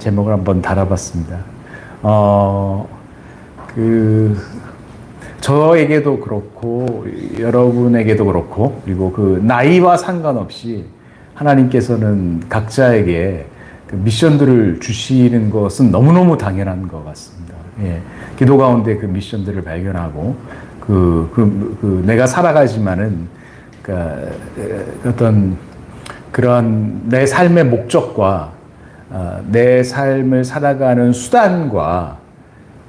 제목을 한번 달아봤습니다. 저에게도 그렇고 여러분에게도 그렇고 그리고 그 나이와 상관없이 하나님께서는 각자에게 그 미션들을 주시는 것은 너무너무 당연한 것 같습니다. 예. 기도 가운데 그 미션들을 발견하고 내가 살아가지만은 어떤 그런 내 삶의 목적과 내 삶을 살아가는 수단과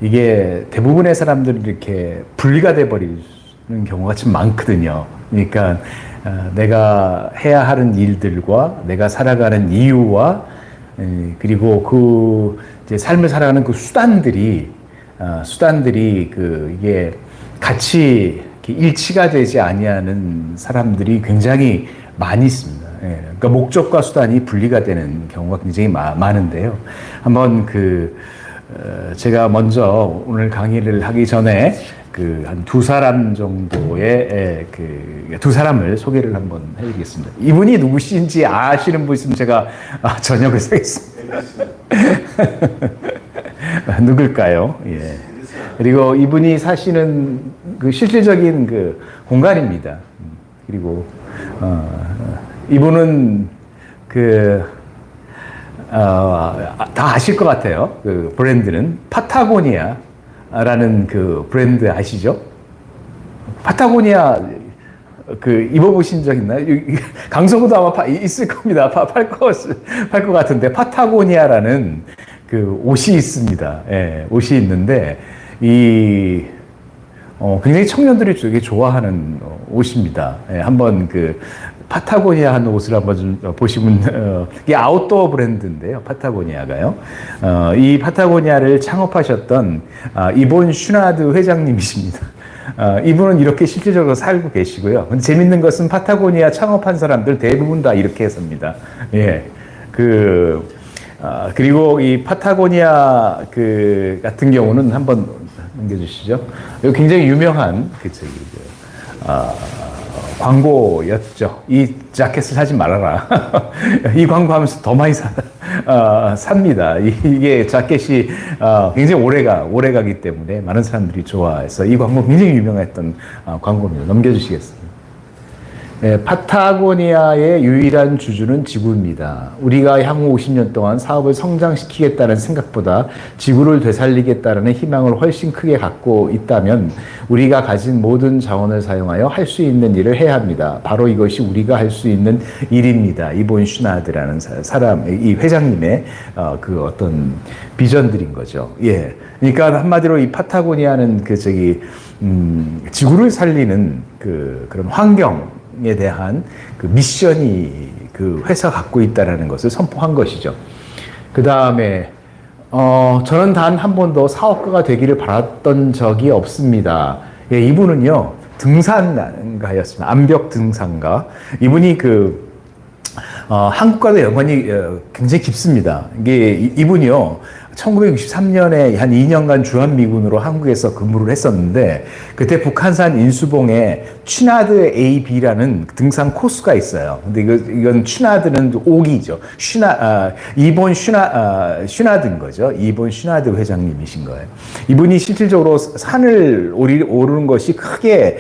이게 대부분의 사람들이 이렇게 분리가 돼 버리는 경우가 참 많거든요. 그러니까 내가 해야 하는 일들과 내가 살아가는 이유와 그리고 이제 삶을 살아가는 그 수단들이 이게 같이 일치가 되지 아니하는 사람들이 굉장히 많이 있습니다. 예, 그러니까 목적과 수단이 분리가 되는 경우가 굉장히 많은데요. 한번 제가 먼저 오늘 강의를 하기 전에 한 두 사람 정도의 두 사람을 소개를 한번 해드리겠습니다. 이분이 누구신지 아시는 분 있으면 제가 저녁을 쏘겠습니다. 누굴까요? 예. 그리고 이분이 사시는 실질적인 공간입니다. 그리고 이분은 다 아실 것 같아요. 브랜드는 파타고니아라는 브랜드 아시죠? 파타고니아 입어보신 적 있나요? 강서구도 아마 있을 겁니다. 팔 것 같은데 파타고니아라는 옷이 있습니다. 예, 옷이 있는데 굉장히 청년들이 되게 좋아하는 옷입니다. 예, 한번 파타고니아 한 옷을 한번 좀 보시면, 이게 아웃도어 브랜드인데요. 파타고니아가요. 이 파타고니아를 창업하셨던, 이본 슈나드 회장님이십니다. 이분은 이렇게 실질적으로 살고 계시고요. 근데 재밌는 것은 파타고니아 창업한 사람들 대부분 다 이렇게 삽니다. 예. 그리고 이 파타고니아 같은 경우는 한번 넘겨주시죠. 이거 굉장히 유명한, 광고였죠. 이 자켓을 사지 말아라. 이 광고하면서 더 많이 삽니다. 이게 자켓이 굉장히 오래가기 때문에 많은 사람들이 좋아해서 이 광고 굉장히 유명했던 광고입니다. 넘겨주시겠습니다. 네, 파타고니아의 유일한 주주는 지구입니다. 우리가 향후 50년 동안 사업을 성장시키겠다는 생각보다 지구를 되살리겠다는 희망을 훨씬 크게 갖고 있다면 우리가 가진 모든 자원을 사용하여 할 수 있는 일을 해야 합니다. 바로 이것이 우리가 할 수 있는 일입니다. 이본 슈나드라는 사람, 이 회장님의 어떤 비전들인 거죠. 예. 그러니까 한마디로 이 파타고니아는 지구를 살리는 그런 환경 에 대한 미션이 회사가 갖고 있다는 것을 선포한 것이죠. 그 다음에 저는 단 한 번도 사업가가 되기를 바랐던 적이 없습니다. 예, 이분은요 등산가였습니다. 암벽 등산가. 이분이 한국과도 연관이 굉장히 깊습니다. 이분이요 1963년에 한 2년간 주한미군으로 한국에서 근무를 했었는데 그때 북한산 인수봉에 취나드 AB라는 등산 코스가 있어요. 근데 이건 취나드는 옥이죠. 이본 슈나드인 거죠. 이본 슈나드 회장님이신 거예요. 이분이 실질적으로 산을 오르는 것이 크게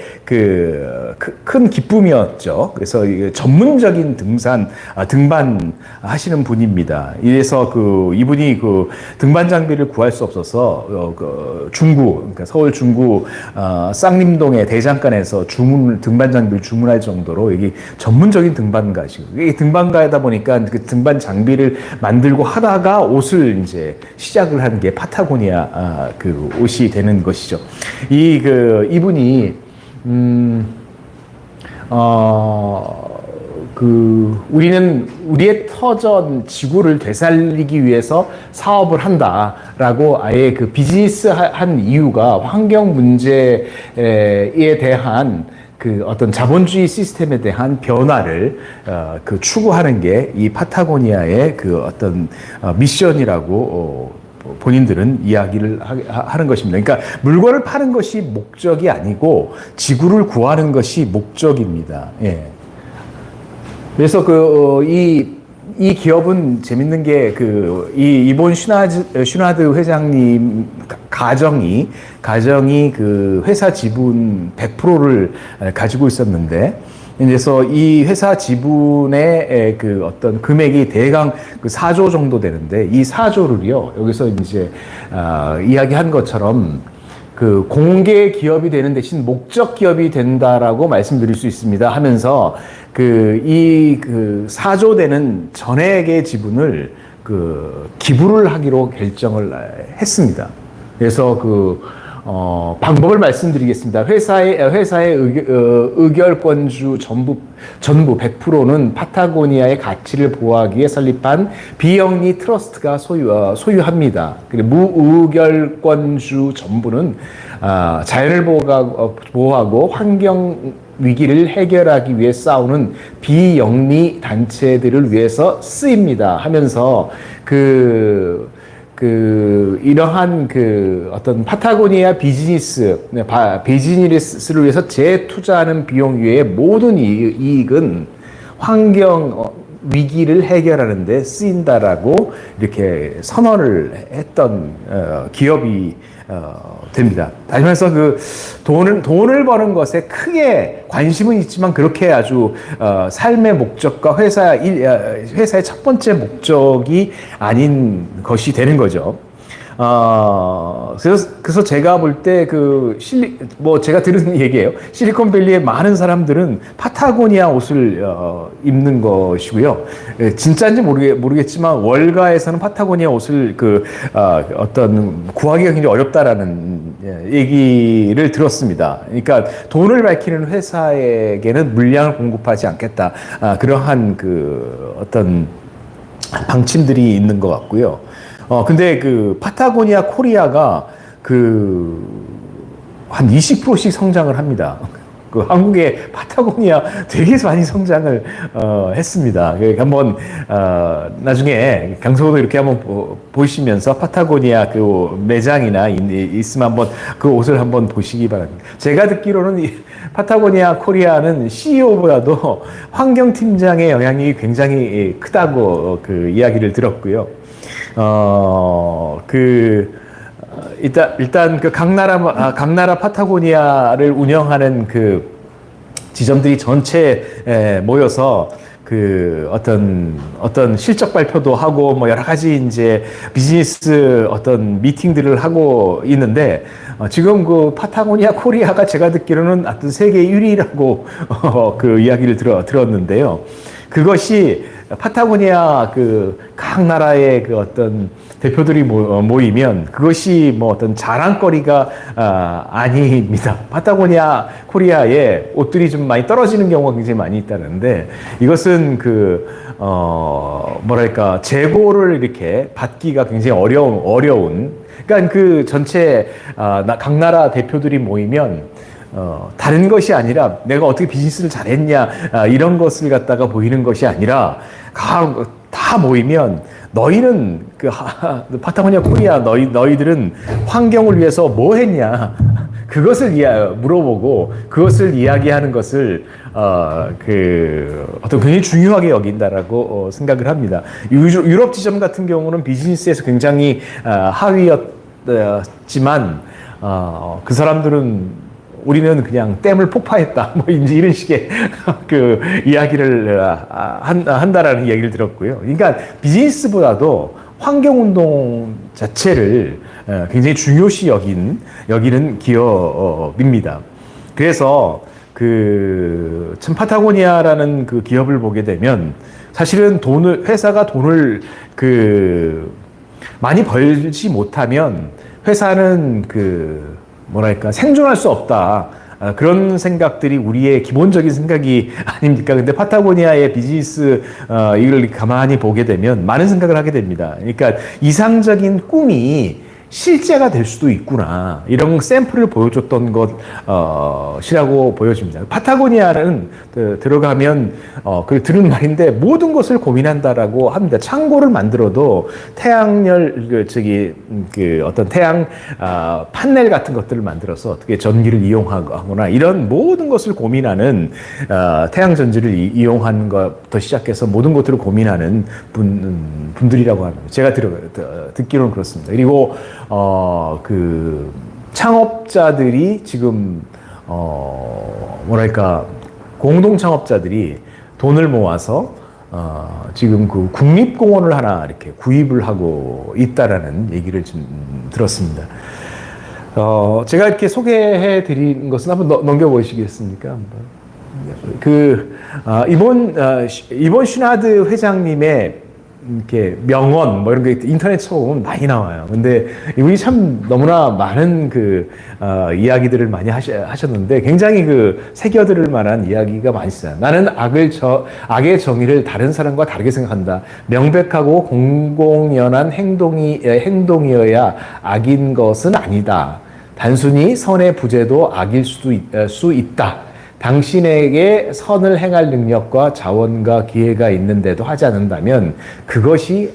큰 기쁨이었죠. 그래서 전문적인 등반 하시는 분입니다. 이래서 이분이 등반 장비를 구할 수 없어서 그러니까 서울 중구 쌍림동의 대장간에서 등반 장비를 주문할 정도로 이게 전문적인 등반가시고 이게 등반가이다 보니까 그 등반 장비를 만들고 하다가 옷을 이제 시작을 한 게 파타고니아 옷이 되는 것이죠. 이분이 우리는 우리의 터전 지구를 되살리기 위해서 사업을 한다라고 아예 비즈니스 한 이유가 환경 문제에 대한 어떤 자본주의 시스템에 대한 변화를 추구하는 게 이 파타고니아의 어떤 미션이라고 본인들은 이야기를 하는 것입니다. 그러니까 물건을 파는 것이 목적이 아니고 지구를 구하는 것이 목적입니다. 예. 그래서 이 기업은 재밌는 게 이 이본 슈나드 회장님 가정이 그 회사 지분 100%를 가지고 있었는데, 그래서 이 회사 지분의 그 어떤 금액이 대강 그 4조 정도 되는데, 이 4조를요, 여기서 이제, 이야기한 것처럼 그 공개 기업이 되는 대신 목적 기업이 된다라고 말씀드릴 수 있습니다 하면서 그 4조 되는 전액의 지분을 기부를 하기로 결정을 했습니다. 그래서 방법을 말씀드리겠습니다. 회사의 의결권주 전부 100%는 파타고니아의 가치를 보호하기 위해 설립한 비영리 트러스트가 소유합니다. 그리고 무의결권주 전부는 자연을 보호하고 환경 위기를 해결하기 위해 싸우는 비영리 단체들을 위해서 쓰입니다 하면서 이러한 어떤 파타고니아 비즈니스를 위해서 재투자하는 비용 외의 모든 이익은 환경 위기를 해결하는 데 쓰인다라고 이렇게 선언을 했던 기업이 됩니다. 다시면서 돈을 버는 것에 크게 관심은 있지만 그렇게 아주 삶의 목적과 회사의 첫 번째 목적이 아닌 것이 되는 거죠. 그래서 제가 볼 때 제가 들은 얘기예요. 실리콘밸리의 많은 사람들은 파타고니아 옷을 입는 것이고요. 진짜인지 모르겠지만 월가에서는 파타고니아 옷을 구하기가 굉장히 어렵다라는 얘기를 들었습니다. 그러니까 돈을 밝히는 회사에게는 물량을 공급하지 않겠다. 그러한 어떤 방침들이 있는 것 같고요. 근데 파타고니아 코리아가 한 20%씩 성장을 합니다. 한국의 파타고니아 되게 많이 성장을 했습니다. 한번 나중에 강서구도 이렇게 한번 보시면서 파타고니아 매장이나 있으면 한번 그 옷을 한번 보시기 바랍니다. 제가 듣기로는 파타고니아 코리아는 CEO보다도 환경팀장의 영향력이 굉장히 크다고 이야기를 들었고요. 일단 강나라 파타고니아를 운영하는 지점들이 전체 모여서 어떤 실적 발표도 하고 뭐 여러 가지 이제 비즈니스 어떤 미팅들을 하고 있는데, 지금 파타고니아 코리아가 제가 듣기로는 하여튼 세계 1위라고 이야기를 들었는데요. 그것이 파타고니아 각 나라의 어떤 대표들이 모이면 그것이 뭐 어떤 자랑거리가 아닙니다. 파타고니아 코리아의 옷들이 좀 많이 떨어지는 경우가 굉장히 많이 있다는데, 이것은 뭐랄까 재고를 이렇게 받기가 굉장히 어려운 그러니까 전체 각 나라 대표들이 모이면 다른 것이 아니라 내가 어떻게 비즈니스를 잘했냐 이런 것을 갖다가 보이는 것이 아니라 다 모이면 너희는 파타고니아 코리아 너희들은 환경을 위해서 뭐 했냐 그것을 물어보고 그것을 이야기하는 것을 어떤 굉장히 중요하게 여긴다라고 생각을 합니다. 유럽 지점 같은 경우는 비즈니스에서 굉장히 하위였지만 그 사람들은 우리는 그냥 댐을 폭파했다. 뭐 이런 식의 이야기를 한다라는 이야기를 들었고요. 그러니까 비즈니스보다도 환경운동 자체를 굉장히 중요시 여기는 기업입니다. 그래서 참 파타고니아라는 기업을 보게 되면 사실은 회사가 돈을 많이 벌지 못하면 회사는 뭐랄까 생존할 수 없다. 그런 생각들이 우리의 기본적인 생각이 아닙니까? 근데 파타고니아의 비즈니스 이걸 가만히 보게 되면 많은 생각을 하게 됩니다. 그러니까 이상적인 꿈이 실제가 될 수도 있구나. 이런 샘플을 보여줬던 것이라고 보여집니다. 파타고니아는 들어가면 그 들은 말인데 모든 것을 고민한다라고 합니다. 창고를 만들어도 태양열 어떤 태양 판넬 같은 것들을 만들어서 어떻게 전기를 이용하거나 이런 모든 것을 고민하는 태양 전지를 이용한 것부터 시작해서 모든 것들을 고민하는 분들이라고 합니다. 제가 듣기로는 그렇습니다. 그리고 그 창업자들이 지금 뭐랄까 공동 창업자들이 돈을 모아서 지금 그 국립공원을 하나 이렇게 구입을 하고 있다라는 얘기를 좀 들었습니다. 제가 이렇게 소개해 드린 것은 한번 넘겨보시겠습니까? 이번 슈나드 회장님의 이렇게 명언 뭐 이런 게 인터넷 쳐보면 많이 나와요. 근데 이분이 참 너무나 많은 이야기들을 많이 하셨는데 굉장히 새겨들을 만한 이야기가 많이 있어요. 나는 악의 정의를 다른 사람과 다르게 생각한다. 명백하고 공공연한 행동이어야 악인 것은 아니다. 단순히 선의 부재도 악일 수 있다. 당신에게 선을 행할 능력과 자원과 기회가 있는데도 하지 않는다면 그것이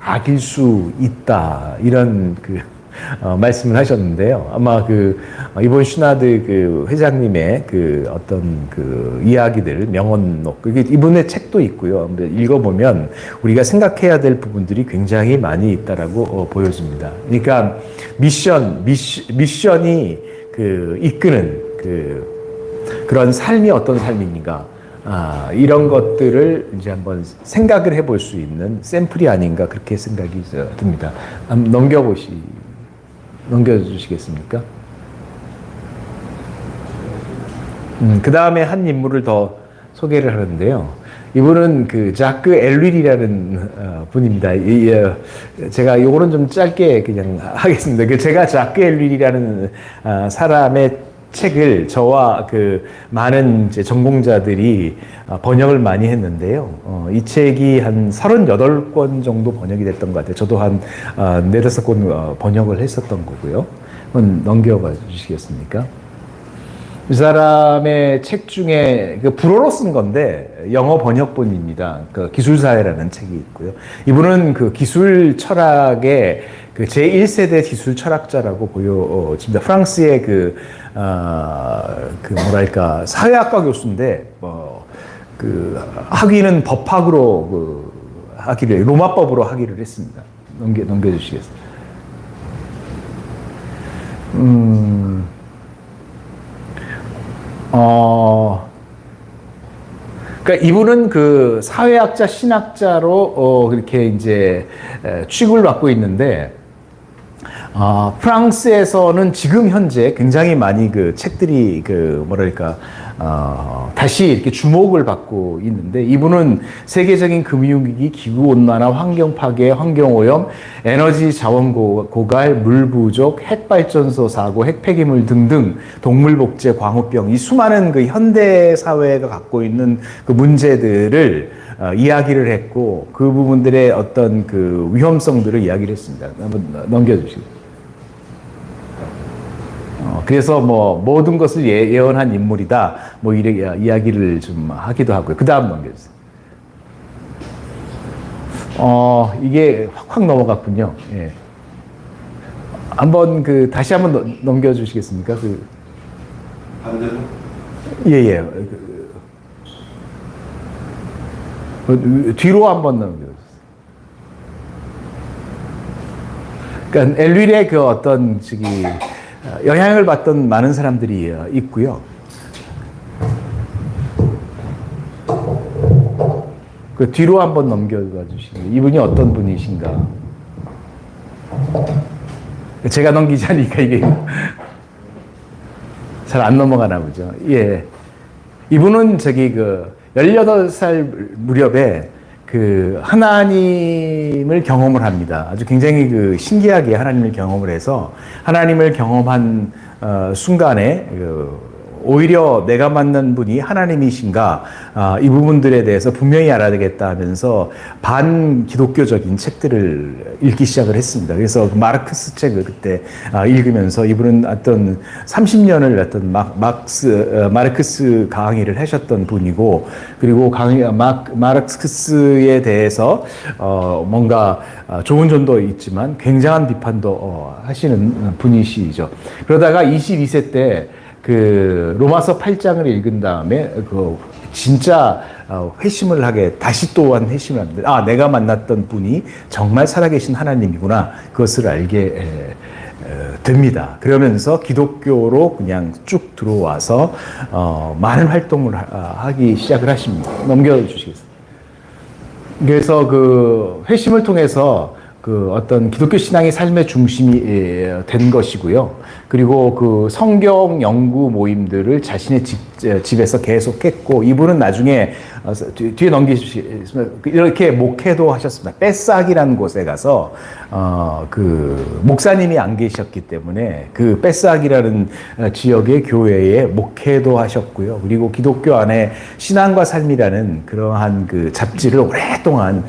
악일 수 있다. 이런 말씀을 하셨는데요. 아마 이번 슈나드 회장님의 어떤 이야기들, 명언록, 이분의 책도 있고요. 읽어보면 우리가 생각해야 될 부분들이 굉장히 많이 있다라고 보여집니다. 그러니까 미션이 이끄는 그런 삶이 어떤 삶인가, 이런 것들을 이제 한번 생각을 해볼 수 있는 샘플이 아닌가 그렇게 생각이 듭니다. 한번 넘겨주시겠습니까? 그 다음에 한 인물을 더 소개를 하는데요. 이분은 자크 엘윌이라는 분입니다. 제가 요거는 좀 짧게 그냥 하겠습니다. 제가 자크 엘윌이라는 사람의 책을 저와 많은 이제 전공자들이 번역을 많이 했는데요. 이 책이 한 38권 정도 번역이 됐던 것 같아요. 저도 한 4-5권 번역을 했었던 거고요. 한번 넘겨봐 주시겠습니까? 이 사람의 책 중에 불어로 쓴 건데 영어 번역본입니다. 기술사회라는 책이 있고요. 이분은 기술 철학의 제1세대 기술 철학자라고 보여집니다. 프랑스의 뭐랄까 사회학과 교수인데 학위는 법학으로 로마법으로 학위를 했습니다. 넘겨주시겠습니다. 그러니까 이분은 사회학자, 신학자로 그렇게 이제 취급을 받고 있는데, 프랑스에서는 지금 현재 굉장히 많이 책들이 뭐랄까 다시 이렇게 주목을 받고 있는데, 이분은 세계적인 금융위기, 기후온난화, 환경 파괴, 환경오염, 에너지 자원 고갈, 물 부족, 핵발전소 사고, 핵폐기물 등등 동물복제, 광우병, 이 수많은 현대 사회가 갖고 있는 문제들을 이야기를 했고, 그 부분들의 어떤 위험성들을 이야기를 했습니다. 한번 넘겨주시죠. 그래서 모든 것을 예언한 인물이다. 이렇게 이야기를 좀 하기도 하고요. 그 다음 넘겨주세요. 이게 확 넘어갔군요. 예. 한번 다시 한번 넘겨주시겠습니까? 반대로? 예. 뒤로 한번 넘겨주세요. 그러니까 엘윌의 어떤 영향을 받던 많은 사람들이 있고요. 뒤로 한번 넘겨가 주시면 이분이 어떤 분이신가? 제가 넘기지 않으니까 이게 잘 안 넘어가나 보죠. 예. 이분은 18살 무렵에 하나님을 경험을 합니다. 아주 굉장히 신기하게 하나님을 경험을 해서 하나님을 경험한 순간에 오히려 내가 만난 분이 하나님이신가 이 부분들에 대해서 분명히 알아야 되겠다 하면서 반기독교적인 책들을 읽기 시작을 했습니다. 그래서 마르크스 책을 그때 읽으면서 이분은 어떤 30년을 어떤 마르크스 강의를 하셨던 분이고, 그리고 마르크스에 대해서 뭔가 좋은 점도 있지만 굉장한 비판도 하시는 분이시죠. 그러다가 22세 때 그 로마서 8장을 읽은 다음에 그 진짜 회심을 하게, 다시 또한 회심을 합니다. 내가 만났던 분이 정말 살아계신 하나님이구나, 그것을 알게 됩니다. 그러면서 기독교로 그냥 쭉 들어와서 많은 활동을 하기 시작을 하십니다. 넘겨주시겠습니다. 그래서 그 회심을 통해서 그 어떤 기독교 신앙이 삶의 중심이 된 것이고요. 그리고 그 성경 연구 모임들을 자신의 집에서 계속했고, 이분은 나중에 뒤에 넘기시면 이렇게 목회도 하셨습니다. 뺏삭이라는 곳에 가서 그 목사님이 안 계셨기 때문에 그 뺏삭이라는 지역의 교회에 목회도 하셨고요. 그리고 기독교 안에 신앙과 삶이라는 그러한 그 잡지를 오랫동안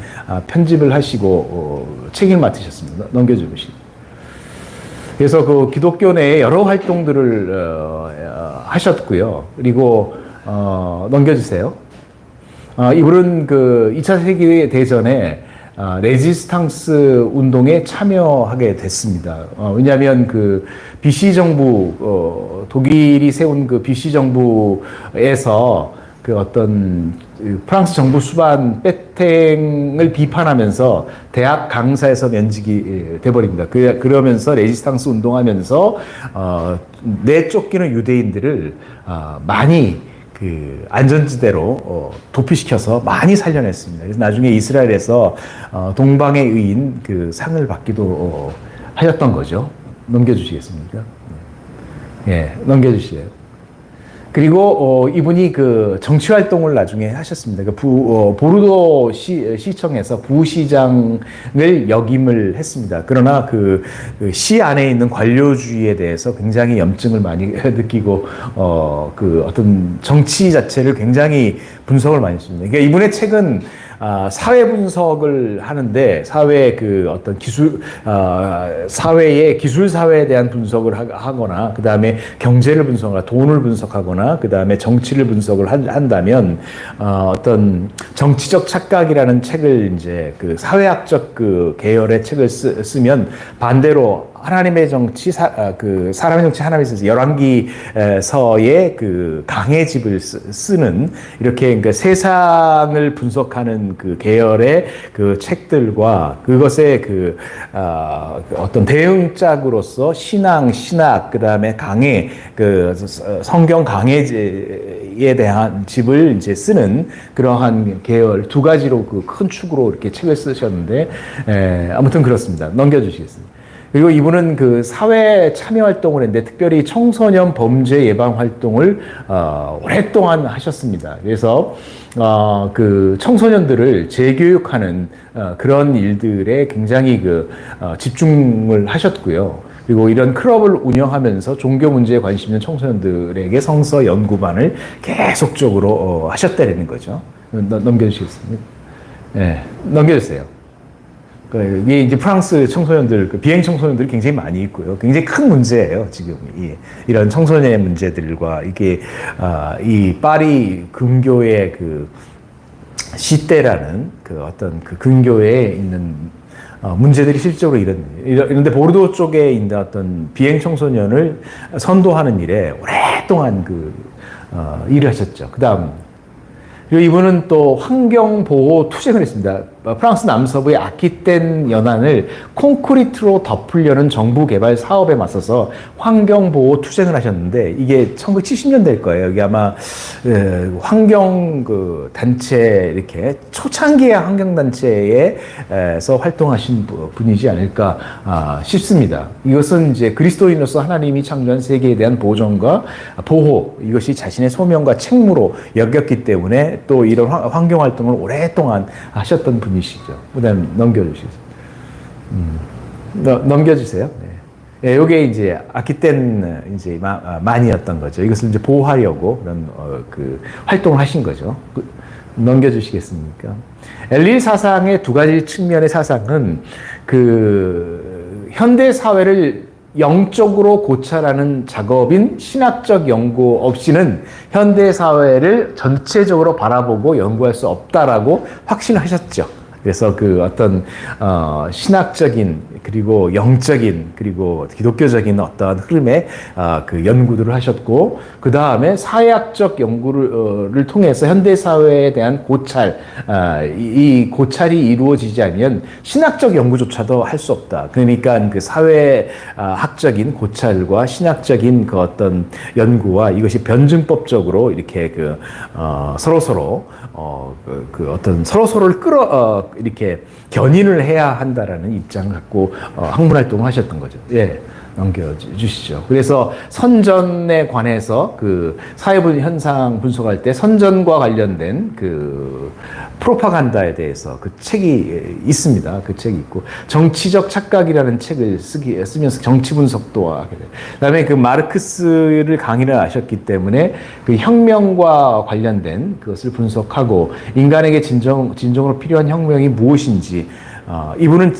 편집을 하시고 책임을 맡으셨습니다. 넘겨주시죠. 그래서 그 기독교 내에 여러 활동들을 하셨고요. 그리고 넘겨주세요. 이분은 그 2차 세계대전에 레지스탕스 운동에 참여하게 됐습니다. 왜냐하면 그 BC 정부, 독일이 세운 그 BC 정부에서 그 어떤 프랑스 정부 수반 빼탱을 비판하면서 대학 강사에서 면직이 돼버립니다. 그러면서 레지스탕스 운동하면서 내쫓기는 유대인들을 많이 그 안전지대로 도피시켜서 많이 살려냈습니다. 그래서 나중에 이스라엘에서 동방의 의인 그 상을 받기도 하였던 거죠. 넘겨주시겠습니까? 예, 넘겨주시래요. 그리고 이분이 그 정치 활동을 나중에 하셨습니다. 그 보르도 시청에서 부시장을 역임을 했습니다. 그러나 그 시 안에 있는 관료주의에 대해서 굉장히 염증을 많이 느끼고 그 어떤 정치 자체를 굉장히 분석을 많이 했습니다. 그러니까 이분의 책은 사회 분석을 하는데, 사회 그 어떤 사회의 기술 사회에 대한 분석을 하거나, 그 다음에 경제를 분석하거나, 돈을 분석하거나, 그 다음에 정치를 분석을 한다면, 어떤 정치적 착각이라는 책을 이제 그 사회학적 그 계열의 책을 쓰면 반대로 하나님의 정치, 그 사람의 정치 하나님의 정치 열왕기서의 그 강해집을 쓰는 이렇게 그러니까 세상을 분석하는 그 계열의 그 책들과 그것의 그 어떤 대응짝으로서 신학, 그 다음에 강해, 그 성경 강해에 대한 집을 이제 쓰는 그러한 계열 두 가지로 그 큰 축으로 이렇게 책을 쓰셨는데, 아무튼 그렇습니다. 넘겨주시겠습니다. 그리고 이분은 그 사회 참여 활동을 했는데, 특별히 청소년 범죄 예방 활동을 오랫동안 하셨습니다. 그래서 그 청소년들을 재교육하는 그런 일들에 굉장히 그 집중을 하셨고요. 그리고 이런 클럽을 운영하면서 종교 문제에 관심 있는 청소년들에게 성서 연구반을 계속적으로 하셨다는 거죠. 넘겨주시겠습니다. 네, 넘겨주세요. 이게 이제 프랑스 청소년들, 비행 청소년들이 굉장히 많이 있고요. 굉장히 큰 문제예요, 지금. 이런 청소년의 문제들과 이게, 이 파리 근교의 그 시대라는 그 어떤 그 근교에 있는 문제들이 실제로 이런데 보르도 쪽에 있는 어떤 비행 청소년을 선도하는 일에 오랫동안 그, 일을 하셨죠. 그 다음, 그리고 이분은 또 환경보호 투쟁을 했습니다. 프랑스 남서부의 아키텐 연안을 콘크리트로 덮으려는 정부 개발 사업에 맞서서 환경보호 투쟁을 하셨는데, 이게 1970년대일 거예요. 여기 아마 환경 그 단체, 이렇게 초창기의 환경 단체에서 활동하신 분이지 않을까 싶습니다. 이것은 이제 그리스도인으로서 하나님이 창조한 세계에 대한 보존과 보호, 이것이 자신의 소명과 책무로 여겼기 때문에 또 이런 환경 활동을 오랫동안 하셨던 분이시죠. 그다음 넘겨주시죠. 넘겨주세요. 네. 예, 요게 이제 아키텐 이제 만이었던 거죠. 이것을 이제 보호하려고 그런 그 활동을 하신 거죠. 넘겨주시겠습니까? 엘릴 사상의 두 가지 측면의 사상은 그 현대 사회를 영적으로 고찰하는 작업인 신학적 연구 없이는 현대 사회를 전체적으로 바라보고 연구할 수 없다라고 확신하셨죠. 그래서 그 어떤 신학적인 그리고 영적인 그리고 기독교적인 어떤 흐름의 그 연구들을 하셨고, 그 다음에 사회학적 연구를 통해서 현대 사회에 대한 고찰, 이 고찰이 이루어지지 않으면 신학적 연구조차도 할 수 없다. 그러니까 그 사회학적인 고찰과 신학적인 그 어떤 연구와 이것이 변증법적으로 이렇게 그 서로 그 어떤 서로를 이렇게 견인을 해야 한다라는 입장을 갖고 학문 활동을 하셨던 거죠. 예, 넘겨주시죠. 그래서 선전에 관해서 그 사회분 현상 분석할 때 선전과 관련된 그 프로파간다에 대해서 그 책이 있습니다. 그 책이 있고, 정치적 착각이라는 책을 쓰면서 정치 분석도 하게 돼요. 그다음에 그 마르크스를 강의를 하셨기 때문에 그 혁명과 관련된 그것을 분석하고, 인간에게 진정으로 필요한 혁명이 무엇인지, 이분은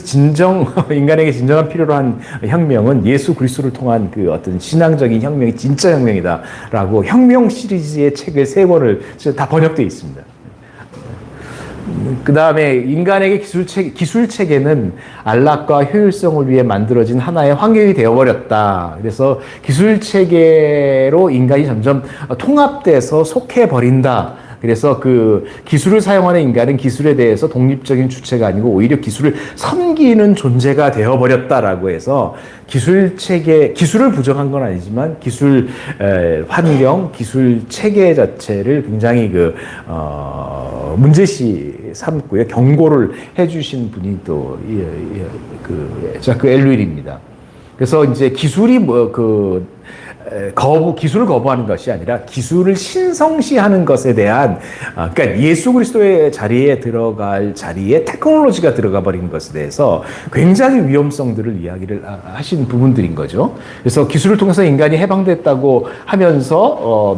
인간에게 진정한 필요로 한 혁명은 예수 그리스도를 통한 그 어떤 신앙적인 혁명이 진짜 혁명이다라고 혁명 시리즈의 책을 3권을 다 번역되어 있습니다. 그 다음에 인간에게 기술체계는 안락과 효율성을 위해 만들어진 하나의 환경이 되어버렸다. 그래서 기술체계로 인간이 점점 통합돼서 속해버린다. 그래서 그 기술을 사용하는 인간은 기술에 대해서 독립적인 주체가 아니고 오히려 기술을 섬기는 존재가 되어버렸다라고 해서 기술을 부정한 건 아니지만 기술 환경, 기술 체계 자체를 굉장히 문제시 삼고요. 경고를 해주신 분이 또 자크 엘윌입니다. 그래서 이제 기술이 기술을 거부하는 것이 아니라 기술을 신성시하는 것에 대한, 그러니까 예수 그리스도의 자리에 들어갈 자리에 테크놀로지가 들어가 버린 것에 대해서 굉장히 위험성들을 이야기를 하신 부분들인 거죠. 그래서 기술을 통해서 인간이 해방됐다고 하면서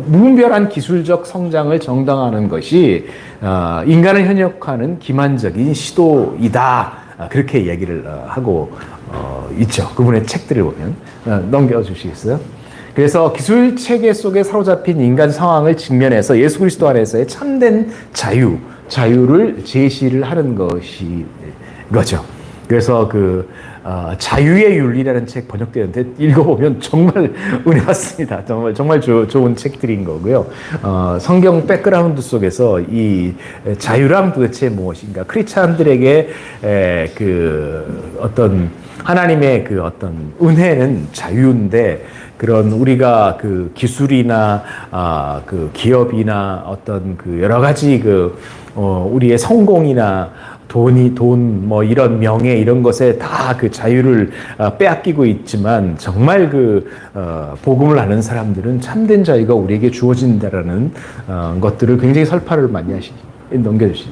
무분별한 기술적 성장을 정당화하는 것이 인간을 현역하는 기만적인 시도이다. 그렇게 얘기를 하고 있죠. 그분의 책들을 보면. 넘겨주시겠어요? 그래서 기술 체계 속에 사로잡힌 인간 상황을 직면해서 예수 그리스도 안에서의 참된 자유를 제시를 하는 거죠. 그래서 자유의 윤리라는 책 번역되는데 읽어보면 정말 은혜 받습니다. 정말 좋은 책들인 거고요. 성경 백그라운드 속에서 이 자유란 도대체 무엇인가? 크리스찬들에게 어떤 하나님의 그 어떤 은혜는 자유인데, 그런 우리가 그 기술이나 그 기업이나 어떤 그 여러 가지 우리의 성공이나 돈, 뭐 이런 명예 이런 것에 다 그 자유를 빼앗기고 있지만, 정말 복음을 아는 사람들은 참된 자유가 우리에게 주어진다라는 것들을 굉장히 설파를 많이 넘겨주시죠.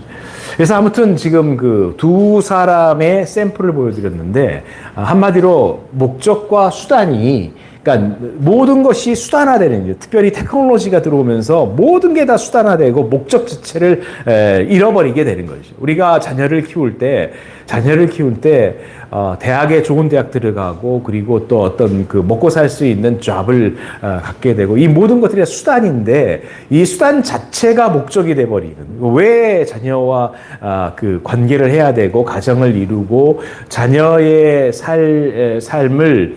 그래서 아무튼 지금 두 사람의 샘플을 보여드렸는데, 한마디로 목적과 수단이, 그러니까 모든 것이 수단화되는 거죠. 특별히 테크놀로지가 들어오면서 모든 게 다 수단화되고 목적 자체를 잃어버리게 되는 거죠. 우리가 자녀를 키울 때 대학에 좋은 대학 들어가고, 그리고 또 어떤 먹고 살 수 있는 잡을 갖게 되고, 이 모든 것들이 다 수단인데 이 수단 자체가 목적이 돼 버리는, 왜 자녀와 관계를 해야 되고 가정을 이루고 자녀의 삶의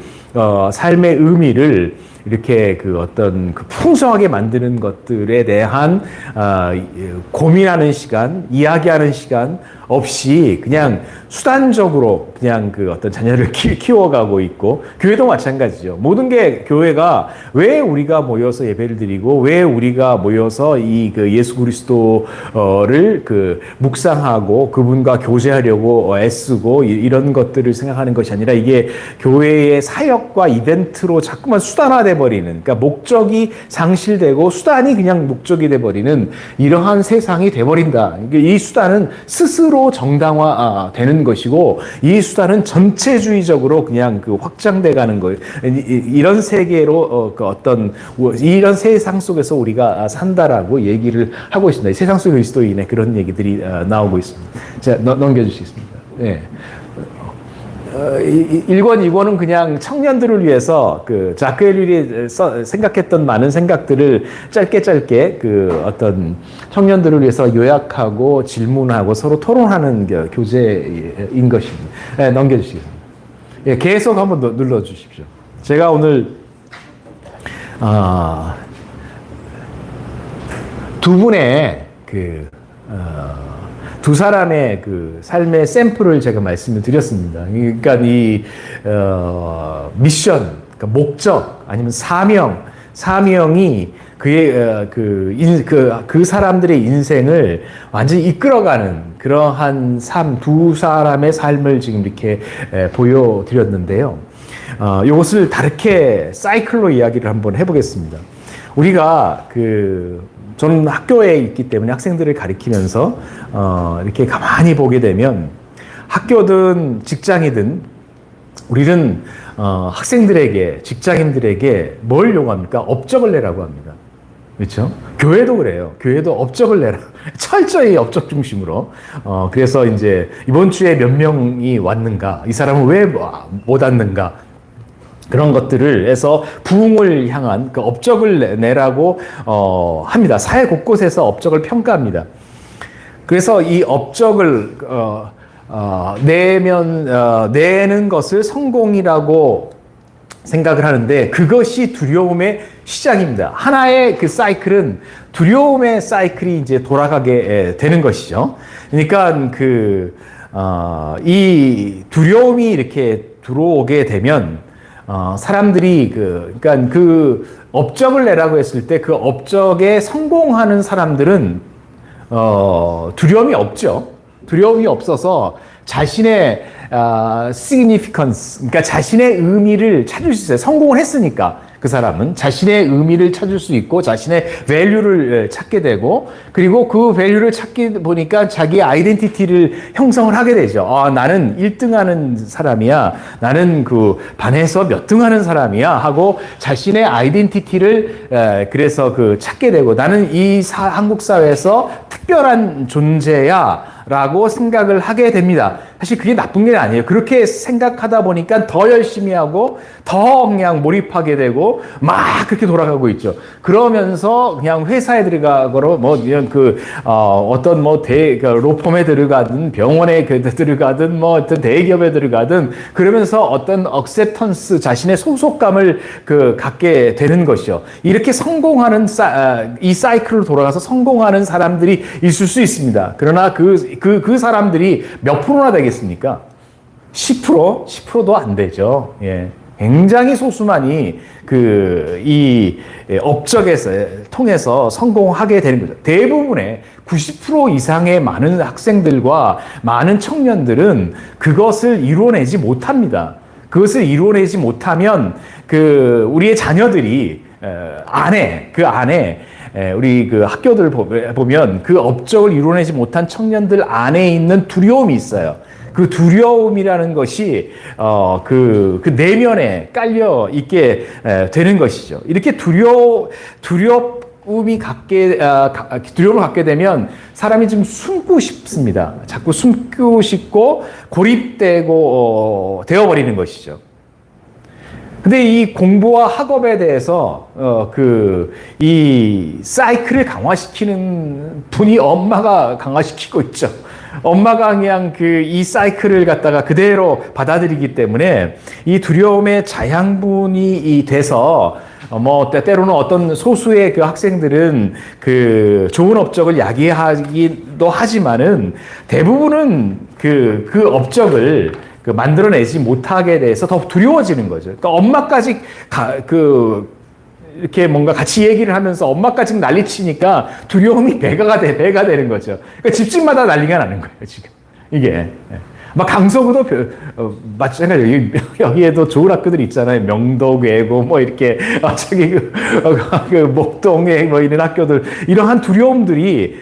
의미를 이렇게 어떤 풍성하게 만드는 것들에 대한 고민하는 시간, 이야기하는 시간 없이 그냥 수단적으로 그냥 어떤 자녀를 키워가고 있고, 교회도 마찬가지죠. 모든 게 교회가 왜 우리가 모여서 예배를 드리고, 왜 우리가 모여서 이 예수 그리스도를 묵상하고 그분과 교제하려고 애쓰고 이런 것들을 생각하는 것이 아니라, 이게 교회의 사역과 이벤트로 자꾸만 수단화돼 돼버리는, 그러니까 목적이 상실되고 수단이 그냥 목적이 돼버리는 이러한 세상이 돼버린다. 이 수단은 스스로 정당화되는 것이고 이 수단은 전체주의적으로 그냥 그 확장돼가는 거예요. 이런 세계로 이런 세상 속에서 우리가 산다라고 얘기를 하고 있습니다. 세상 속 그리스도인의 그런 얘기들이 나오고 있습니다. 자, 넘겨주시겠습니다. 네. 1권, 2권은 그냥 청년들을 위해서 그 자크 엘릴이 생각했던 많은 생각들을 짧게 그 어떤 청년들을 위해서 요약하고 질문하고 서로 토론하는 교재인 것입니다. 네, 넘겨주시겠습니다. 예, 계속 한번 눌러주십시오. 제가 오늘 두 분의 두 사람의 그 삶의 샘플을 제가 말씀을 드렸습니다. 그러니까 이 미션, 그러니까 목적 아니면 사명이 그 사람들의 인생을 완전히 이끌어가는 그러한 두 사람의 삶을 지금 이렇게 보여드렸는데요. 이것을 다르게 사이클로 이야기를 한번 해보겠습니다. 우리가 저는 학교에 있기 때문에 학생들을 가리키면서 이렇게 가만히 보게 되면 학교든 직장이든 우리는 학생들에게 직장인들에게 뭘 요구합니까? 업적을 내라고 합니다. 그렇죠? 교회도 그래요. 교회도 업적을 내라. 철저히 업적 중심으로. 그래서 이제 이번 주에 몇 명이 왔는가? 이 사람은 왜 못 왔는가? 그런 것들을 해서 부흥을 향한 그 업적을 내라고 합니다. 사회 곳곳에서 업적을 평가합니다. 그래서 이 업적을 내는 것을 성공이라고 생각을 하는데 그것이 두려움의 시작입니다. 하나의 그 사이클은 두려움의 사이클이 이제 돌아가게 되는 것이죠. 그러니까 이 두려움이 이렇게 들어오게 되면 사람들이 그러니까 그 업적을 내라고 했을 때 그 업적에 성공하는 사람들은 두려움이 없죠. 두려움이 없어서 자신의 significance, 그러니까 자신의 의미를 찾을 수 있어요. 성공을 했으니까. 그 사람은 자신의 의미를 찾을 수 있고 자신의 value를 찾게 되고 그리고 그 value를 찾게 보니까 자기의 아이덴티티를 형성을 하게 되죠. 나는 1등 하는 사람이야. 나는 그 반에서 몇 등 하는 사람이야. 하고 자신의 아이덴티티를 그래서 찾게 되고 나는 이 한국 사회에서 특별한 존재야. 라고 생각을 하게 됩니다. 사실 그게 나쁜 게 아니에요. 그렇게 생각하다 보니까 더 열심히 하고 더 그냥 몰입하게 되고 막 그렇게 돌아가고 있죠. 그러면서 그냥 회사에 들어가거나 이런 어떤 로펌에 들어가든 병원에 들어가든 어떤 대기업에 들어가든 그러면서 어떤 억셉턴스 자신의 소속감을 갖게 되는 것이죠. 이렇게 성공하는 이 사이클로 돌아가서 성공하는 사람들이 있을 수 있습니다. 그러나 그 사람들이 몇 프로나 되겠습니까? 10%? 10%도 안 되죠. 예. 굉장히 소수만이 이 업적에서 통해서 성공하게 되는 거죠. 대부분의 90% 이상의 많은 학생들과 많은 청년들은 그것을 이뤄내지 못합니다. 그것을 이뤄내지 못하면 우리의 자녀들이 그 안에 우리 학교들 보면 그 업적을 이뤄내지 못한 청년들 안에 있는 두려움이 있어요. 그 두려움이라는 것이 그 내면에 깔려 있게 되는 것이죠. 이렇게 두려움을 갖게 되면 사람이 좀 숨고 싶습니다. 자꾸 숨고 싶고 고립되고 되어버리는 것이죠. 근데 이 공부와 학업에 대해서 이 사이클을 강화시키는 분이 엄마가 강화시키고 있죠. 엄마가 그냥 이 사이클을 갖다가 그대로 받아들이기 때문에 이 두려움의 자양분이 돼서 때로는 어떤 소수의 학생들은 좋은 업적을 야기하기도 하지만은 대부분은 그 업적을 만들어내지 못하게 돼서 더 두려워지는 거죠. 그러니까 엄마까지 이렇게 뭔가 같이 얘기를 하면서 엄마까지 난리치니까 두려움이 배가 되는 거죠. 그러니까 집집마다 난리가 나는 거예요, 지금. 이게. 막 강서구도 마찬가지예요. 여기에도 좋은 학교들 있잖아요. 명도, 외고, 뭐 이렇게, 그 목동에 뭐 이런 학교들, 이러한 두려움들이,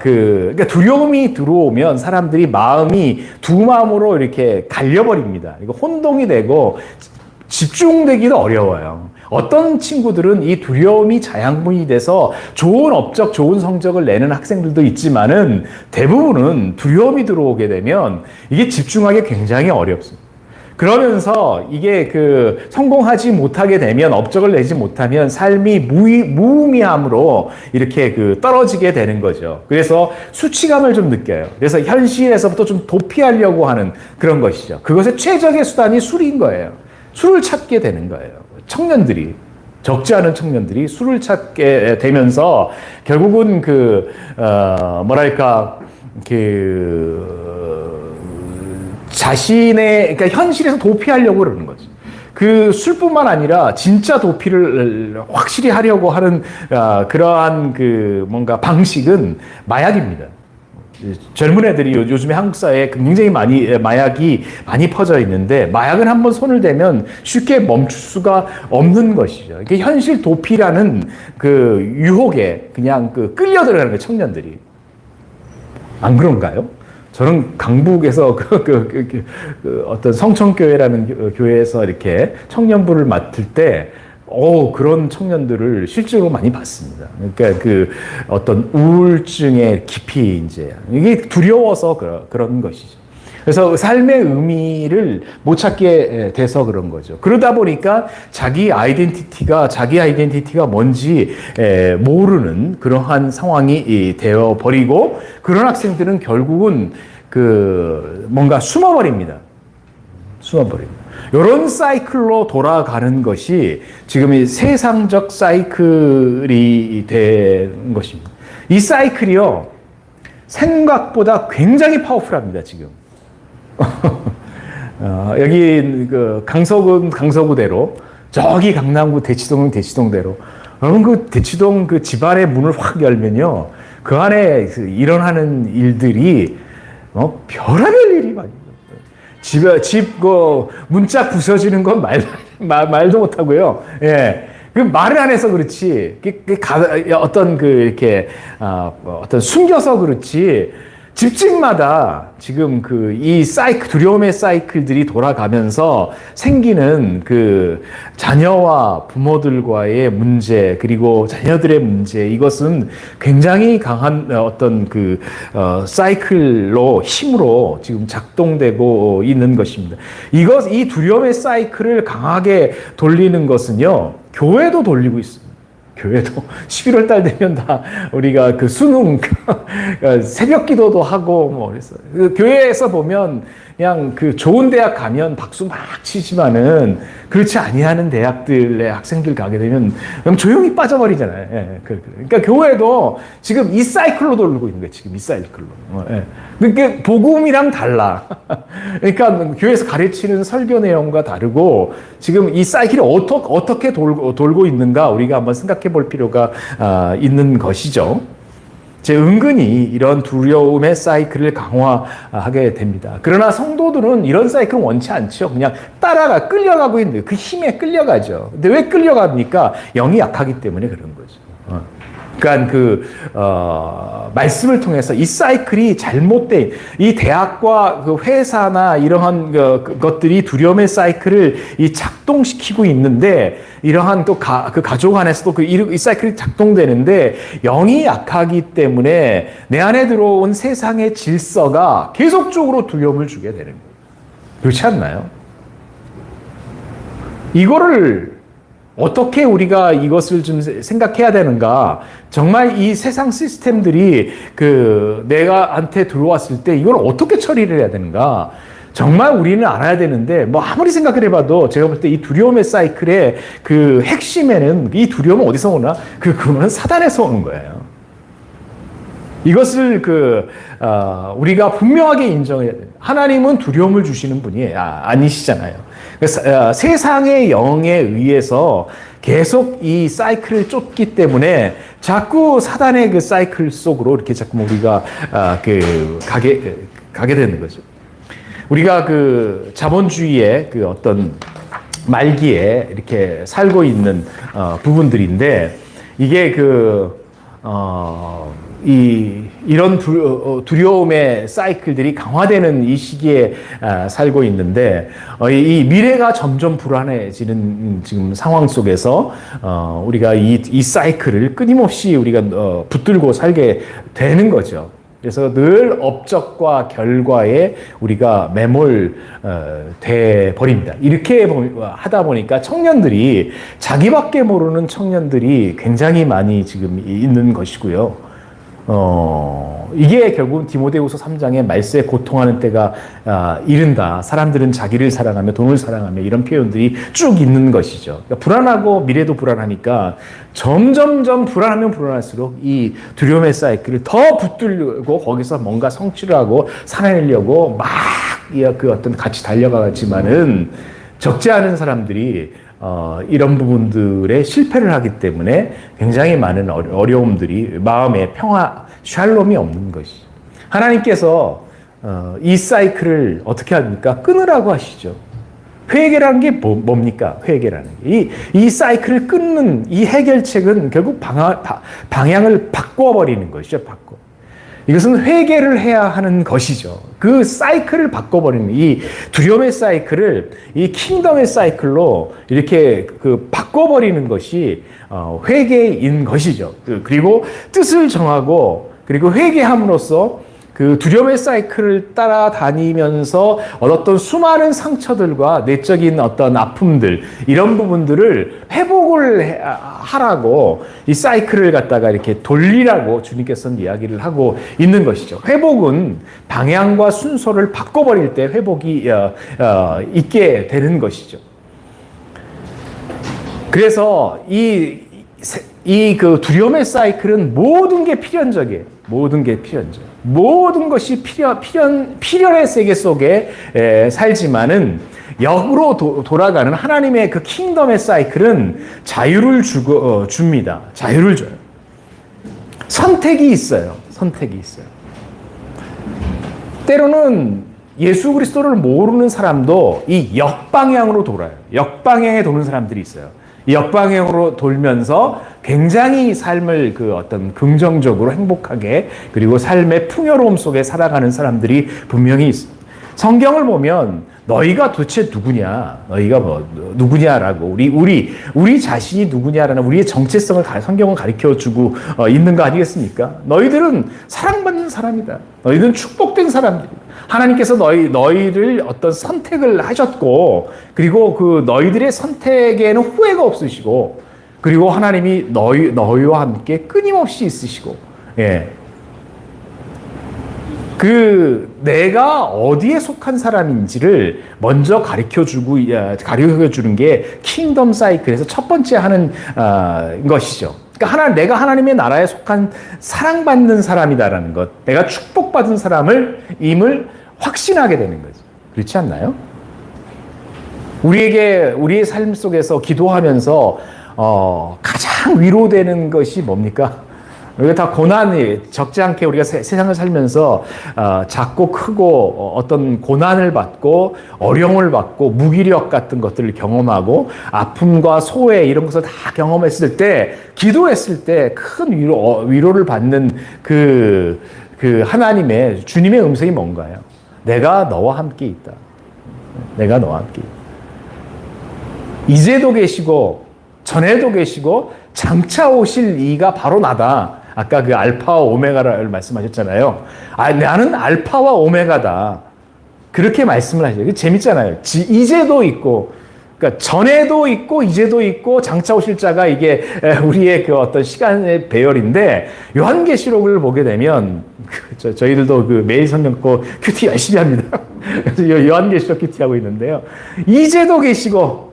그러니까 두려움이 들어오면 사람들이 마음이 두 마음으로 이렇게 갈려버립니다. 이거 혼동이 되고 집중되기도 어려워요. 어떤 친구들은 이 두려움이 자양분이 돼서 좋은 업적, 좋은 성적을 내는 학생들도 있지만은 대부분은 두려움이 들어오게 되면 이게 집중하기 굉장히 어렵습니다. 그러면서 이게 성공하지 못하게 되면, 업적을 내지 못하면 삶이 무의미함으로 이렇게 떨어지게 되는 거죠. 그래서 수치감을 좀 느껴요. 그래서 현실에서부터 좀 도피하려고 하는 그런 것이죠. 그것의 최적의 수단이 술인 거예요. 술을 찾게 되는 거예요. 청년들이, 적지 않은 청년들이 술을 찾게 되면서 결국은 자신의, 그러니까 현실에서 도피하려고 그러는 거죠. 그 술뿐만 아니라 진짜 도피를 확실히 하려고 하는 그러한 뭔가 방식은 마약입니다. 젊은 애들이 요즘에 한국 사회에 굉장히 마약이 많이 퍼져 있는데, 마약은 한번 손을 대면 쉽게 멈출 수가 없는 것이죠. 이게 현실 도피라는 유혹에 그냥 끌려 들어가는 거예요, 청년들이. 안 그런가요? 저는 강북에서 어떤 성천교회라는 교회에서 이렇게 청년부를 맡을 때, 그런 청년들을 실제로 많이 봤습니다. 그러니까 어떤 우울증의 깊이, 이제 이게 두려워서 그런 것이죠. 그래서 삶의 의미를 못 찾게 돼서 그런 거죠. 그러다 보니까 자기 아이덴티티가 뭔지 모르는 그러한 상황이 되어 버리고, 그런 학생들은 결국은 뭔가 숨어버립니다. 이런 사이클로 돌아가는 것이 지금 이 세상적 사이클이 된 것입니다. 이 사이클이요, 생각보다 굉장히 파워풀합니다, 지금. 여기 강서구대로, 저기 강남구 대치동은 대치동대로, 여러분 대치동 집안의 문을 확 열면요, 그 안에 일어나는 일들이 별의별 일이 많이. 집 문짝 부서지는 건 말도 못 하고요. 예. 말을 안 해서 그렇지. 어떤 어떤 숨겨서 그렇지. 집집마다 지금 이 두려움의 사이클들이 돌아가면서 생기는 자녀와 부모들과의 문제, 그리고 자녀들의 문제, 이것은 굉장히 강한 어떤 사이클로, 힘으로 지금 작동되고 있는 것입니다. 이 두려움의 사이클을 강하게 돌리는 것은요, 교회도 돌리고 있습니다. 교회도 11월 달 되면 다 우리가 수능 새벽 기도도 하고 뭐 그랬어요. 교회에서 보면 그냥 좋은 대학 가면 박수 막 치지만은 그렇지 아니하는 대학들의 학생들 가게 되면 그냥 조용히 빠져버리잖아요. 예, 그러니까 교회도 지금 이 사이클로 돌고 있는 거예요. 지금 이 사이클로. 예. 그러니까 복음이랑 달라. 그러니까 교회에서 가르치는 설교 내용과 다르고, 지금 이 사이클이 어떻게 돌고 있는가 우리가 한번 생각해 볼 필요가 있는 것이죠. 은근히 이런 두려움의 사이클을 강화하게 됩니다. 그러나 성도들은 이런 사이클은 원치 않죠. 그냥 끌려가고 있는 거예요. 그 힘에 끌려가죠. 근데 왜 끌려갑니까? 영이 약하기 때문에 그런 거죠. 그러니까 말씀을 통해서 이 사이클이 잘못된, 이 대학과 회사나 이러한 것들이 두려움의 사이클을 작동시키고 있는데, 이러한 또 가족 안에서도 이 사이클이 작동되는데, 영이 약하기 때문에 내 안에 들어온 세상의 질서가 계속적으로 두려움을 주게 되는 거예요. 그렇지 않나요? 이거를 어떻게 우리가 이것을 좀 생각해야 되는가? 정말 이 세상 시스템들이 내가한테 들어왔을 때 이걸 어떻게 처리를 해야 되는가? 정말 우리는 알아야 되는데, 아무리 생각을 해봐도 제가 볼 때 이 두려움의 사이클의 핵심에는, 이 두려움은 어디서 오나? 그거는 사단에서 오는 거예요. 이것을 우리가 분명하게 인정해야 돼요. 하나님은 두려움을 주시는 분이 아니시잖아요. 세상의 영에 의해서 계속 이 사이클을 쫓기 때문에 자꾸 사단의 사이클 속으로 이렇게 자꾸 우리가 가게 되는 거죠. 우리가 그 자본주의의 그 어떤 말기에 이렇게 살고 있는 부분들인데 이게 이런 두려움의 사이클들이 강화되는 이 시기에 살고 있는데 이 미래가 점점 불안해지는 지금 상황 속에서 우리가 이 사이클을 끊임없이 우리가 붙들고 살게 되는 거죠. 그래서 늘 업적과 결과에 우리가 매몰돼 버립니다. 이렇게 하다 보니까 청년들이 자기밖에 모르는 청년들이 굉장히 많이 지금 있는 것이고요. 이게 결국 디모데후서 3장에 말세에 고통하는 때가 이른다. 사람들은 자기를 사랑하며 돈을 사랑하며 이런 표현들이 쭉 있는 것이죠. 그러니까 불안하고 미래도 불안하니까 점점점 불안하면 불안할수록 이 두려움의 사이클을 더 붙들고 거기서 뭔가 성취를 하고 살아내려고 막 그 어떤 같이 달려가지만은 적지 않은 사람들이 이런 부분들에 실패를 하기 때문에 굉장히 많은 어려움들이 마음의 평화, 샬롬이 없는 것이. 하나님께서 이 사이클을 어떻게 합니까? 끊으라고 하시죠. 회개라는 게 뭡니까? 회개라는 게. 이 사이클을 끊는 이 해결책은 결국 방향을 바꿔버리는 것이죠. 이것은 회개를 해야 하는 것이죠. 그 사이클을 바꿔버리는 이 두려움의 사이클을 이 킹덤의 사이클로 이렇게 바꿔버리는 것이 회개인 것이죠. 그리고 뜻을 정하고 그리고 회개함으로써 그 두려움의 사이클을 따라다니면서 얻었던 수많은 상처들과 내적인 어떤 아픔들 이런 부분들을 회복을 하라고 이 사이클을 갖다가 이렇게 돌리라고 주님께서는 이야기를 하고 있는 것이죠. 회복은 방향과 순서를 바꿔버릴 때 회복이 있게 되는 것이죠. 그래서 그 두려움의 사이클은 모든 게 필연적이에요. 모든 게 필연적. 모든 것이 필연의 세계 속에 살지만은 역으로 돌아가는 하나님의 그 킹덤의 사이클은 자유를 줍니다. 자유를 줘요. 선택이 있어요. 선택이 있어요. 때로는 예수 그리스도를 모르는 사람도 이 역방향으로 돌아요. 역방향에 도는 사람들이 있어요. 역방향으로 돌면서 굉장히 삶을 그 어떤 긍정적으로 행복하게 그리고 삶의 풍요로움 속에 살아가는 사람들이 분명히 있습니다. 성경을 보면 너희가 도대체 누구냐? 너희가 누구냐라고 우리 자신이 누구냐라는 우리의 정체성을 성경은 가르쳐 주고 있는 거 아니겠습니까? 너희들은 사랑받는 사람이다. 너희들은 축복된 사람들이다. 하나님께서 너희를 어떤 선택을 하셨고 그리고 그 너희들의 선택에는 후회가 없으시고 그리고 하나님이 너희와 함께 끊임없이 있으시고 내가 어디에 속한 사람인지를 먼저 가르쳐 주는 게 킹덤 사이클에서 첫 번째 하는 것이죠. 그러니까 내가 하나님의 나라에 속한 사랑받는 사람이다라는 것, 내가 축복받은 임을 확신하게 되는 거죠. 그렇지 않나요? 우리의 삶 속에서 기도하면서 가장 위로되는 것이 뭡니까? 우리가 다 고난이 적지 않게 우리가 세상을 살면서 작고 크고 어떤 고난을 받고 어려움을 받고 무기력 같은 것들을 경험하고 아픔과 소외 이런 것을 다 경험했을 때 기도했을 때 큰 위로를 받는 그 하나님의 주님의 음성이 뭔가요? 내가 너와 함께 있다. 내가 너와 함께 있다. 이제도 계시고 전에도 계시고 장차 오실 이가 바로 나다. 아까 그 알파와 오메가를 말씀하셨잖아요. 나는 알파와 오메가다. 그렇게 말씀을 하시죠. 재밌잖아요. 이제도 있고, 그러니까 전에도 있고, 이제도 있고, 장차 오실 자가 이게 우리의 그 어떤 시간의 배열인데, 요한계시록을 보게 되면, 저희들도 그 매일 성경고 큐티 열심히 합니다. 그래서 요한계시록 큐티하고 있는데요. 이제도 계시고,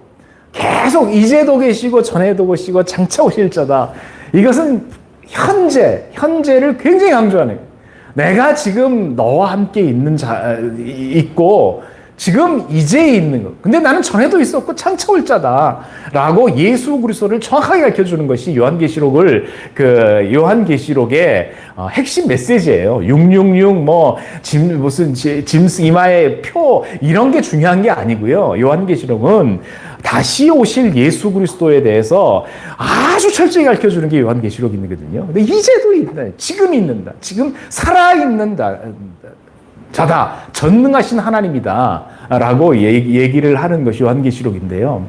계속 이제도 계시고, 전에도 계시고, 장차 오실 자다. 이것은 현재를 굉장히 강조하는 거예요. 내가 지금 너와 함께 있고 지금 이제 있는 것. 근데 나는 전에도 있었고 창차 올 자다라고 예수 그리스도를 정확하게 가르쳐 주는 것이 요한계시록의 핵심 메시지예요. 666 무슨 짐스 이마의 표 이런 게 중요한 게 아니고요. 요한계시록은 다시 오실 예수 그리스도에 대해서 아주 철저히 가르쳐 주는 게 요한계시록이거든요. 근데 이제도 있다. 지금 있는다. 지금 살아 있는다. 자다, 전능하신 하나님이다 라고 얘기를 하는 것이 요한계시록인데요.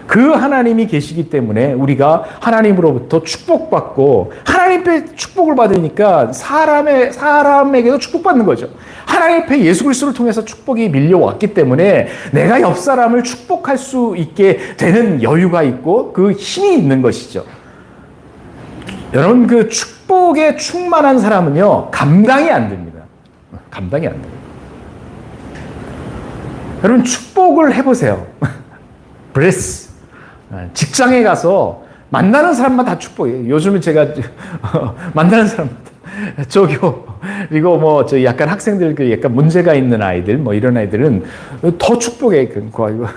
그 하나님이 계시기 때문에 우리가 하나님으로부터 축복받고 하나님께 축복을 받으니까 사람에게도 축복받는 거죠. 하나님 앞에 예수 그리스도를 통해서 축복이 밀려왔기 때문에 내가 옆 사람을 축복할 수 있게 되는 여유가 있고 그 힘이 있는 것이죠. 여러분, 그 축복에 충만한 사람은요, 감당이 안 됩니다. 감당이 안 돼요. 여러분, 축복을 해보세요. 블레스. 직장에 가서 만나는 사람만 다 축복이에요. 요즘에 제가 만나는 사람마다 그리고 저 약간 학생들 약간 문제가 있는 아이들 이런 아이들은 더 축복해.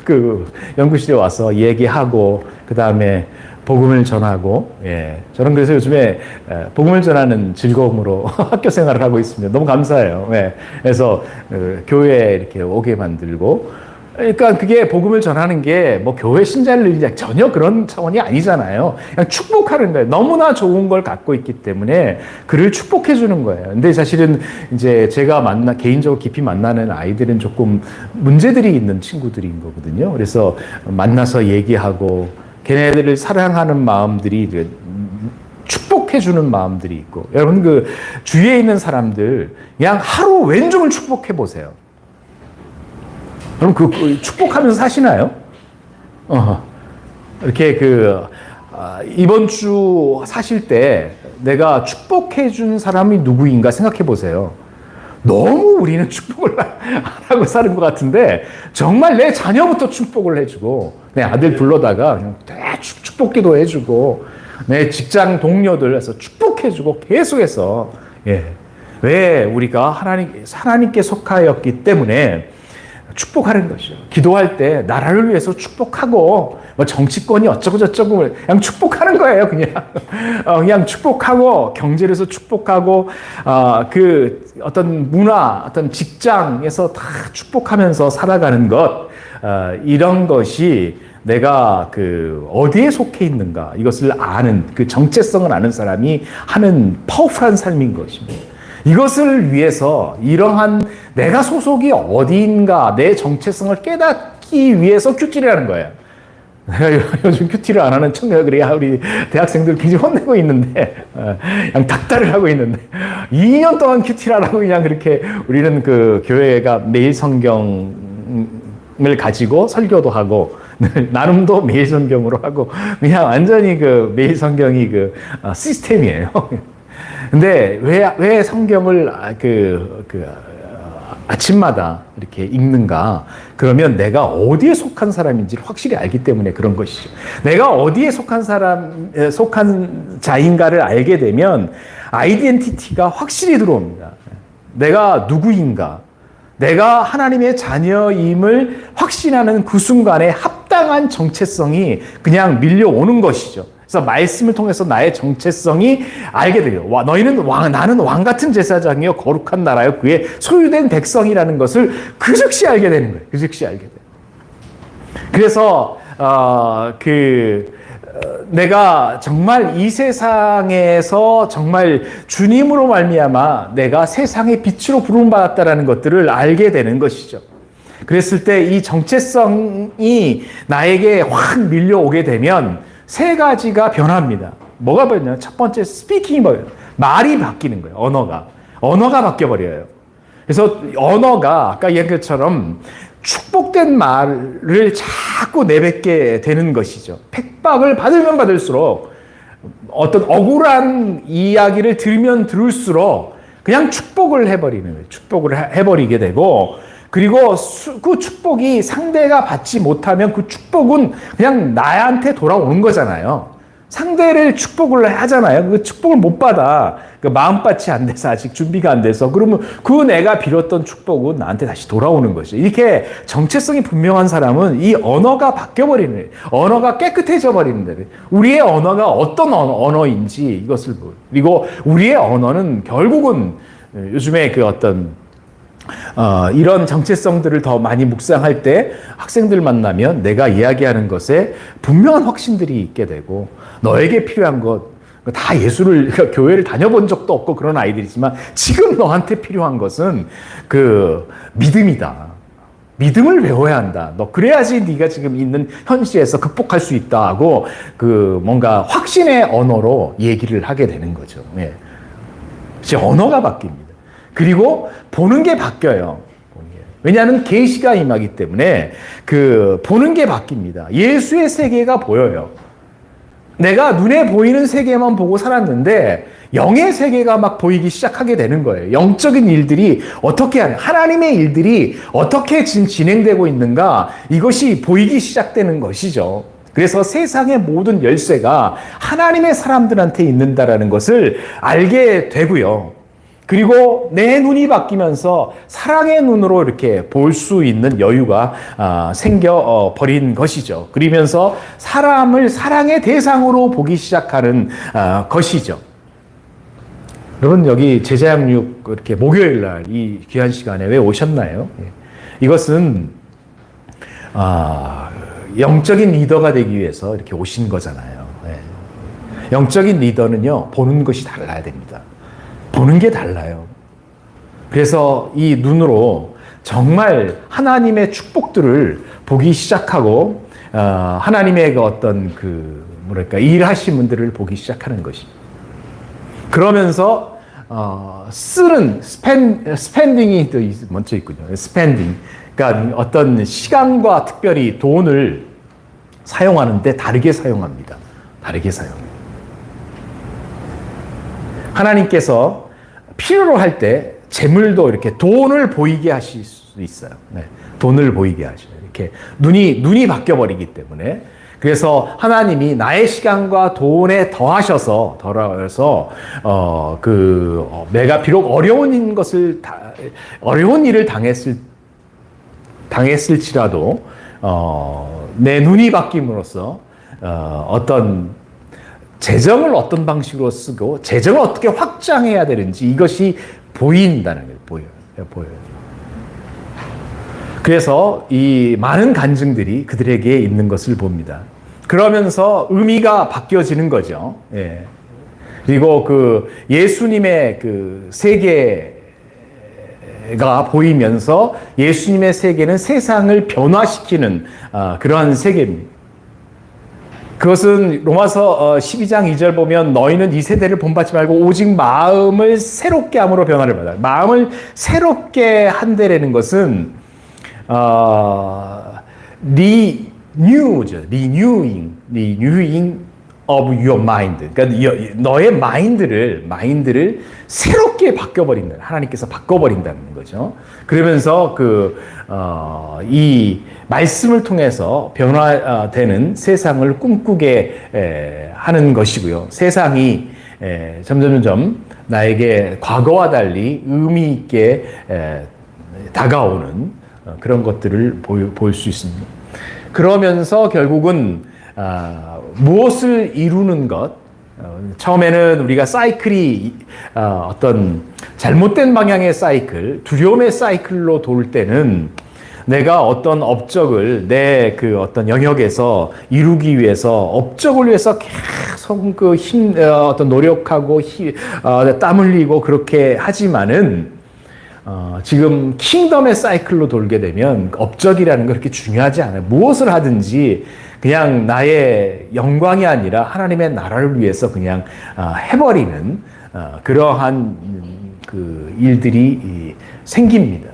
그 연구실에 와서 얘기하고 그 다음에 복음을 전하고, 저는 그래서 요즘에 복음을 전하는 즐거움으로 학교 생활을 하고 있습니다. 너무 감사해요. 그래서 교회에 이렇게 오게 만들고, 그러니까 그게 복음을 전하는 게 교회 신자를 늘리자 전혀 그런 차원이 아니잖아요. 그냥 축복하는 거예요. 너무나 좋은 걸 갖고 있기 때문에 그를 축복해 주는 거예요. 근데 사실은 이제 제가 개인적으로 깊이 만나는 아이들은 조금 문제들이 있는 친구들인 거거든요. 그래서 만나서 얘기하고, 걔네들을 사랑하는 마음들이 축복해주는 마음들이 있고, 여러분 그 주위에 있는 사람들 그냥 하루 왼종을 축복해 보세요. 여러분 그 축복하면서 사시나요? 이렇게 이번 주 사실 때 내가 축복해 준 사람이 누구인가 생각해 보세요. 너무 우리는 축복을 안 하고 사는 것 같은데 정말 내 자녀부터 축복을 해주고 내 아들 불러다가 그냥 축복기도 해주고 내 직장 동료들에서 축복해주고 계속해서 왜 우리가 하나님께 속하였기 때문에 축복하는 것이죠. 기도할 때 나라를 위해서 축복하고 정치권이 어쩌고 저쩌고 그냥 축복하는 거예요. 그냥 축복하고 경제를 해서 축복하고 그 어떤 문화, 어떤 직장에서 다 축복하면서 살아가는 것, 이런 것이 내가 어디에 속해 있는가 이것을 아는 그 정체성을 아는 사람이 하는 파워풀한 삶인 것입니다. 이것을 위해서 이러한 내가 소속이 어디인가 내 정체성을 깨닫기 위해서 큐티를 하는 거예요. 내가 요즘 큐티를 안 하는 우리 대학생들 굉장히 혼내고 있는데, 그냥 닥달을 하고 있는데, 2년 동안 큐티를 안 하고 그냥 그렇게 우리는 교회가 매일 성경을 가지고 설교도 하고, 나름도 매일 성경으로 하고, 그냥 완전히 매일 성경이 시스템이에요. 근데 왜 성경을 아침마다 이렇게 읽는가? 그러면 내가 어디에 속한 사람인지를 확실히 알기 때문에 그런 것이죠. 내가 어디에 속한 자인가를 알게 되면 아이덴티티가 확실히 들어옵니다. 내가 누구인가? 내가 하나님의 자녀임을 확신하는 그 순간에 합당한 정체성이 그냥 밀려오는 것이죠. 그래서 말씀을 통해서 나의 정체성이 알게 돼요. 나는 왕 같은 제사장이요, 거룩한 나라요, 그의 소유된 백성이라는 것을 그 즉시 알게 되는 거예요. 그 즉시 알게 돼요. 그래서 내가 정말 이 세상에서 정말 주님으로 말미암아 내가 세상의 빛으로 부름받았다라는 것들을 알게 되는 것이죠. 그랬을 때 이 정체성이 나에게 확 밀려오게 되면 세 가지가 변합니다. 뭐가 변하냐? 첫 번째, 스피킹이 뭐예요? 말이 바뀌는 거예요. 언어가 바뀌어버려요. 그래서 언어가 아까 얘기한 것처럼 축복된 말을 자꾸 내뱉게 되는 것이죠. 팩박을 받으면 받을수록 어떤 억울한 이야기를 들으면 들을수록 그냥 축복을 해버리는 거예요. 축복을 해버리게 되고, 그리고 그 축복이 상대가 받지 못하면 그 축복은 그냥 나한테 돌아오는 거잖아요. 상대를 축복을 하잖아요. 그 축복을 못 받아. 그 마음밭이 안 돼서 아직 준비가 안 돼서. 그러면 그 내가 빌었던 축복은 나한테 다시 돌아오는 거죠. 이렇게 정체성이 분명한 사람은 이 언어가 바뀌어버리는 거예요. 언어가 깨끗해져 버리는 거예요. 우리의 언어가 어떤 언어인지 이것을 그리고 우리의 언어는 결국은 요즘에 그 어떤 이런 정체성들을 더 많이 묵상할 때 학생들 만나면 내가 이야기하는 것에 분명한 확신들이 있게 되고 너에게 필요한 것 다 예수를 교회를 다녀본 적도 없고 그런 아이들이지만 지금 너한테 필요한 것은 그 믿음이다. 믿음을 외워야 한다. 너 그래야지 네가 지금 있는 현실에서 극복할 수 있다 하고 그 뭔가 확신의 언어로 얘기를 하게 되는 거죠. 예. 이제 언어가 바뀝니다. 그리고 보는 게 바뀌어요. 왜냐하면 계시가 임하기 때문에 그 보는 게 바뀝니다. 예수의 세계가 보여요. 내가 눈에 보이는 세계만 보고 살았는데 영의 세계가 막 보이기 시작하게 되는 거예요. 영적인 일들이 어떻게 하나님의 일들이 어떻게 지금 진행되고 있는가 이것이 보이기 시작되는 것이죠. 그래서 세상의 모든 열쇠가 하나님의 사람들한테 있는다라는 것을 알게 되고요. 그리고 내 눈이 바뀌면서 사랑의 눈으로 이렇게 볼 수 있는 여유가 생겨 버린 것이죠. 그러면서 사람을 사랑의 대상으로 보기 시작하는 것이죠. 여러분 여기 제자 양육 이렇게 목요일 날 이 귀한 시간에 왜 오셨나요? 이것은 영적인 리더가 되기 위해서 이렇게 오신 거잖아요. 영적인 리더는요 보는 것이 달라야 됩니다. 보는 게 달라요. 그래서 이 눈으로 정말 하나님의 축복들을 보기 시작하고 하나님의 그 어떤 그 뭐랄까 일하신 분들을 보기 시작하는 것이. 그러면서 쓰는 스펜딩이 또 먼저 있군요. 스펜딩. 그러니까 어떤 시간과 특별히 돈을 사용하는데 다르게 사용합니다. 다르게 사용해요. 하나님께서 필요로 할 때 재물도 이렇게 돈을 보이게 하실 수 있어요. 네, 돈을 보이게 하셔요. 이렇게 눈이 바뀌어 버리기 때문에 그래서 하나님이 나의 시간과 돈에 더하셔서 내가 비록 어려운 일을 당했을지라도 내 눈이 바뀜으로써 어떤 재정을 어떤 방식으로 쓰고 재정을 어떻게 확장해야 되는지 이것이 보인다는 거예요. 보여요. 그래서 이 많은 간증들이 그들에게 있는 것을 봅니다. 그러면서 의미가 바뀌어지는 거죠. 예. 그리고 그 예수님의 그 세계가 보이면서 예수님의 세계는 세상을 변화시키는 그러한 세계입니다. 그것은 로마서 12장 2절 보면 너희는 이 세대를 본받지 말고 오직 마음을 새롭게 함으로 변화를 받아요. 마음을 새롭게 한다라는 것은 renewing of your mind. 그러니까 너의 마인드를 새롭게 바꿔버린다. 하나님께서 바꿔버린다는 거죠. 그러면서 이 말씀을 통해서 변화되는 세상을 꿈꾸게 하는 것이고요. 세상이 점점 나에게 과거와 달리 의미 있게 다가오는 그런 것들을 볼 수 있습니다. 그러면서 결국은 무엇을 이루는 것, 처음에는 우리가 사이클이 어떤 잘못된 방향의 사이클, 두려움의 사이클로 돌 때는 내가 어떤 업적을 내 그 어떤 영역에서 이루기 위해서 업적을 위해서 계속 어떤 노력하고 땀 흘리고 그렇게 하지만은 지금 킹덤의 사이클로 돌게 되면 업적이라는 거 그렇게 중요하지 않아요. 무엇을 하든지 그냥 나의 영광이 아니라 하나님의 나라를 위해서 그냥 해버리는 그러한 그 일들이 생깁니다.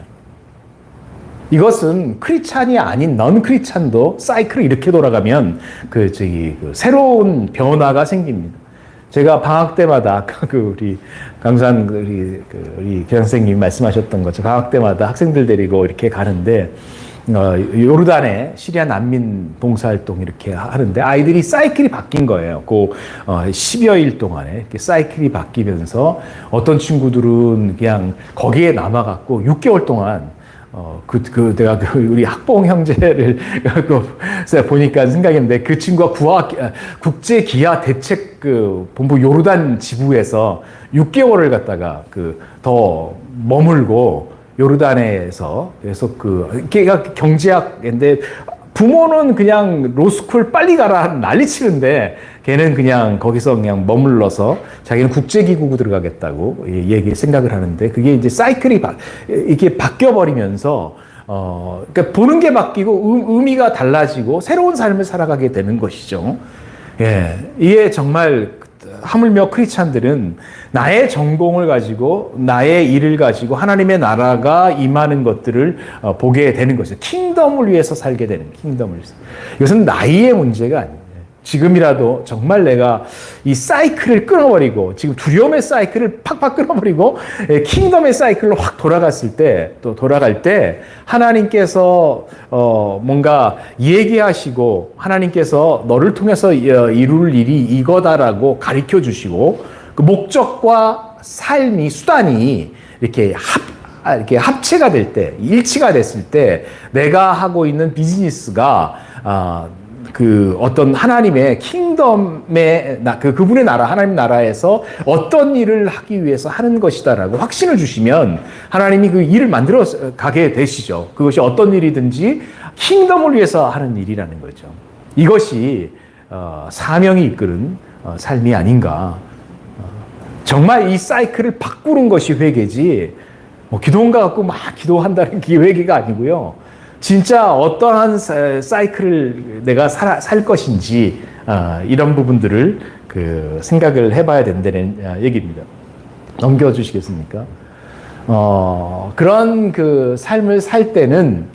이것은 크리스찬이 아닌 넌 크리스찬도 사이클이 이렇게 돌아가면 새로운 변화가 생깁니다. 제가 방학 때마다 아까 우리 강산 우리 교장 선생님이 말씀하셨던 것처럼 방학 때마다 학생들 데리고 이렇게 가는데 요르단에 시리아 난민 봉사활동 이렇게 하는데 아이들이 사이클이 바뀐 거예요. 그 10여일 동안에 이렇게 사이클이 바뀌면서 어떤 친구들은 그냥 거기에 남아갖고 6개월 동안 내가 우리 학봉 형제를 보니까 생각했는데 그 친구가 국제 기아 대책 본부 요르단 지부에서 6개월을 갖다가 더 머물고 요르단에서 계속 걔가 경제학인데 부모는 그냥 로스쿨 빨리 가라 난리 치는데 걔는 그냥 거기서 그냥 머물러서 자기는 국제기구 들어가겠다고 생각을 하는데 그게 이제 사이클이 이게 바뀌어버리면서 그러니까 보는 게 바뀌고 의미가 달라지고 새로운 삶을 살아가게 되는 것이죠. 예, 이게 정말 하물며 크리스찬들은 나의 전공을 가지고 나의 일을 가지고 하나님의 나라가 임하는 것들을 보게 되는 것이죠. 킹덤을 위해서 살게 되는 킹덤을 위해서. 이것은 나이의 문제가 아니에요. 지금이라도 정말 내가 이 사이클을 끊어버리고 지금 두려움의 사이클을 팍팍 끊어버리고 킹덤의 사이클로 확 돌아갈 때 하나님께서 뭔가 얘기하시고 하나님께서 너를 통해서 이룰 일이 이거다라고 가르쳐 주시고 그 목적과 삶이 수단이 이렇게 합체가 될 때, 일치가 됐을 때 내가 하고 있는 비즈니스가 어떤 하나님의 킹덤의 그분의 나라, 하나님 나라에서 어떤 일을 하기 위해서 하는 것이다라고 확신을 주시면 하나님이 그 일을 만들어 가게 되시죠. 그것이 어떤 일이든지 킹덤을 위해서 하는 일이라는 거죠. 이것이 사명이 이끄는 삶이 아닌가. 정말 이 사이클을 바꾸는 것이 회개지, 기도원가 갖고 막 기도한다는 게 회개가 아니고요. 진짜 어떠한 사이클을 내가 살 것인지 이런 부분들을 생각을 해봐야 된다는 얘기입니다. 넘겨주시겠습니까? 그런 삶을 살 때는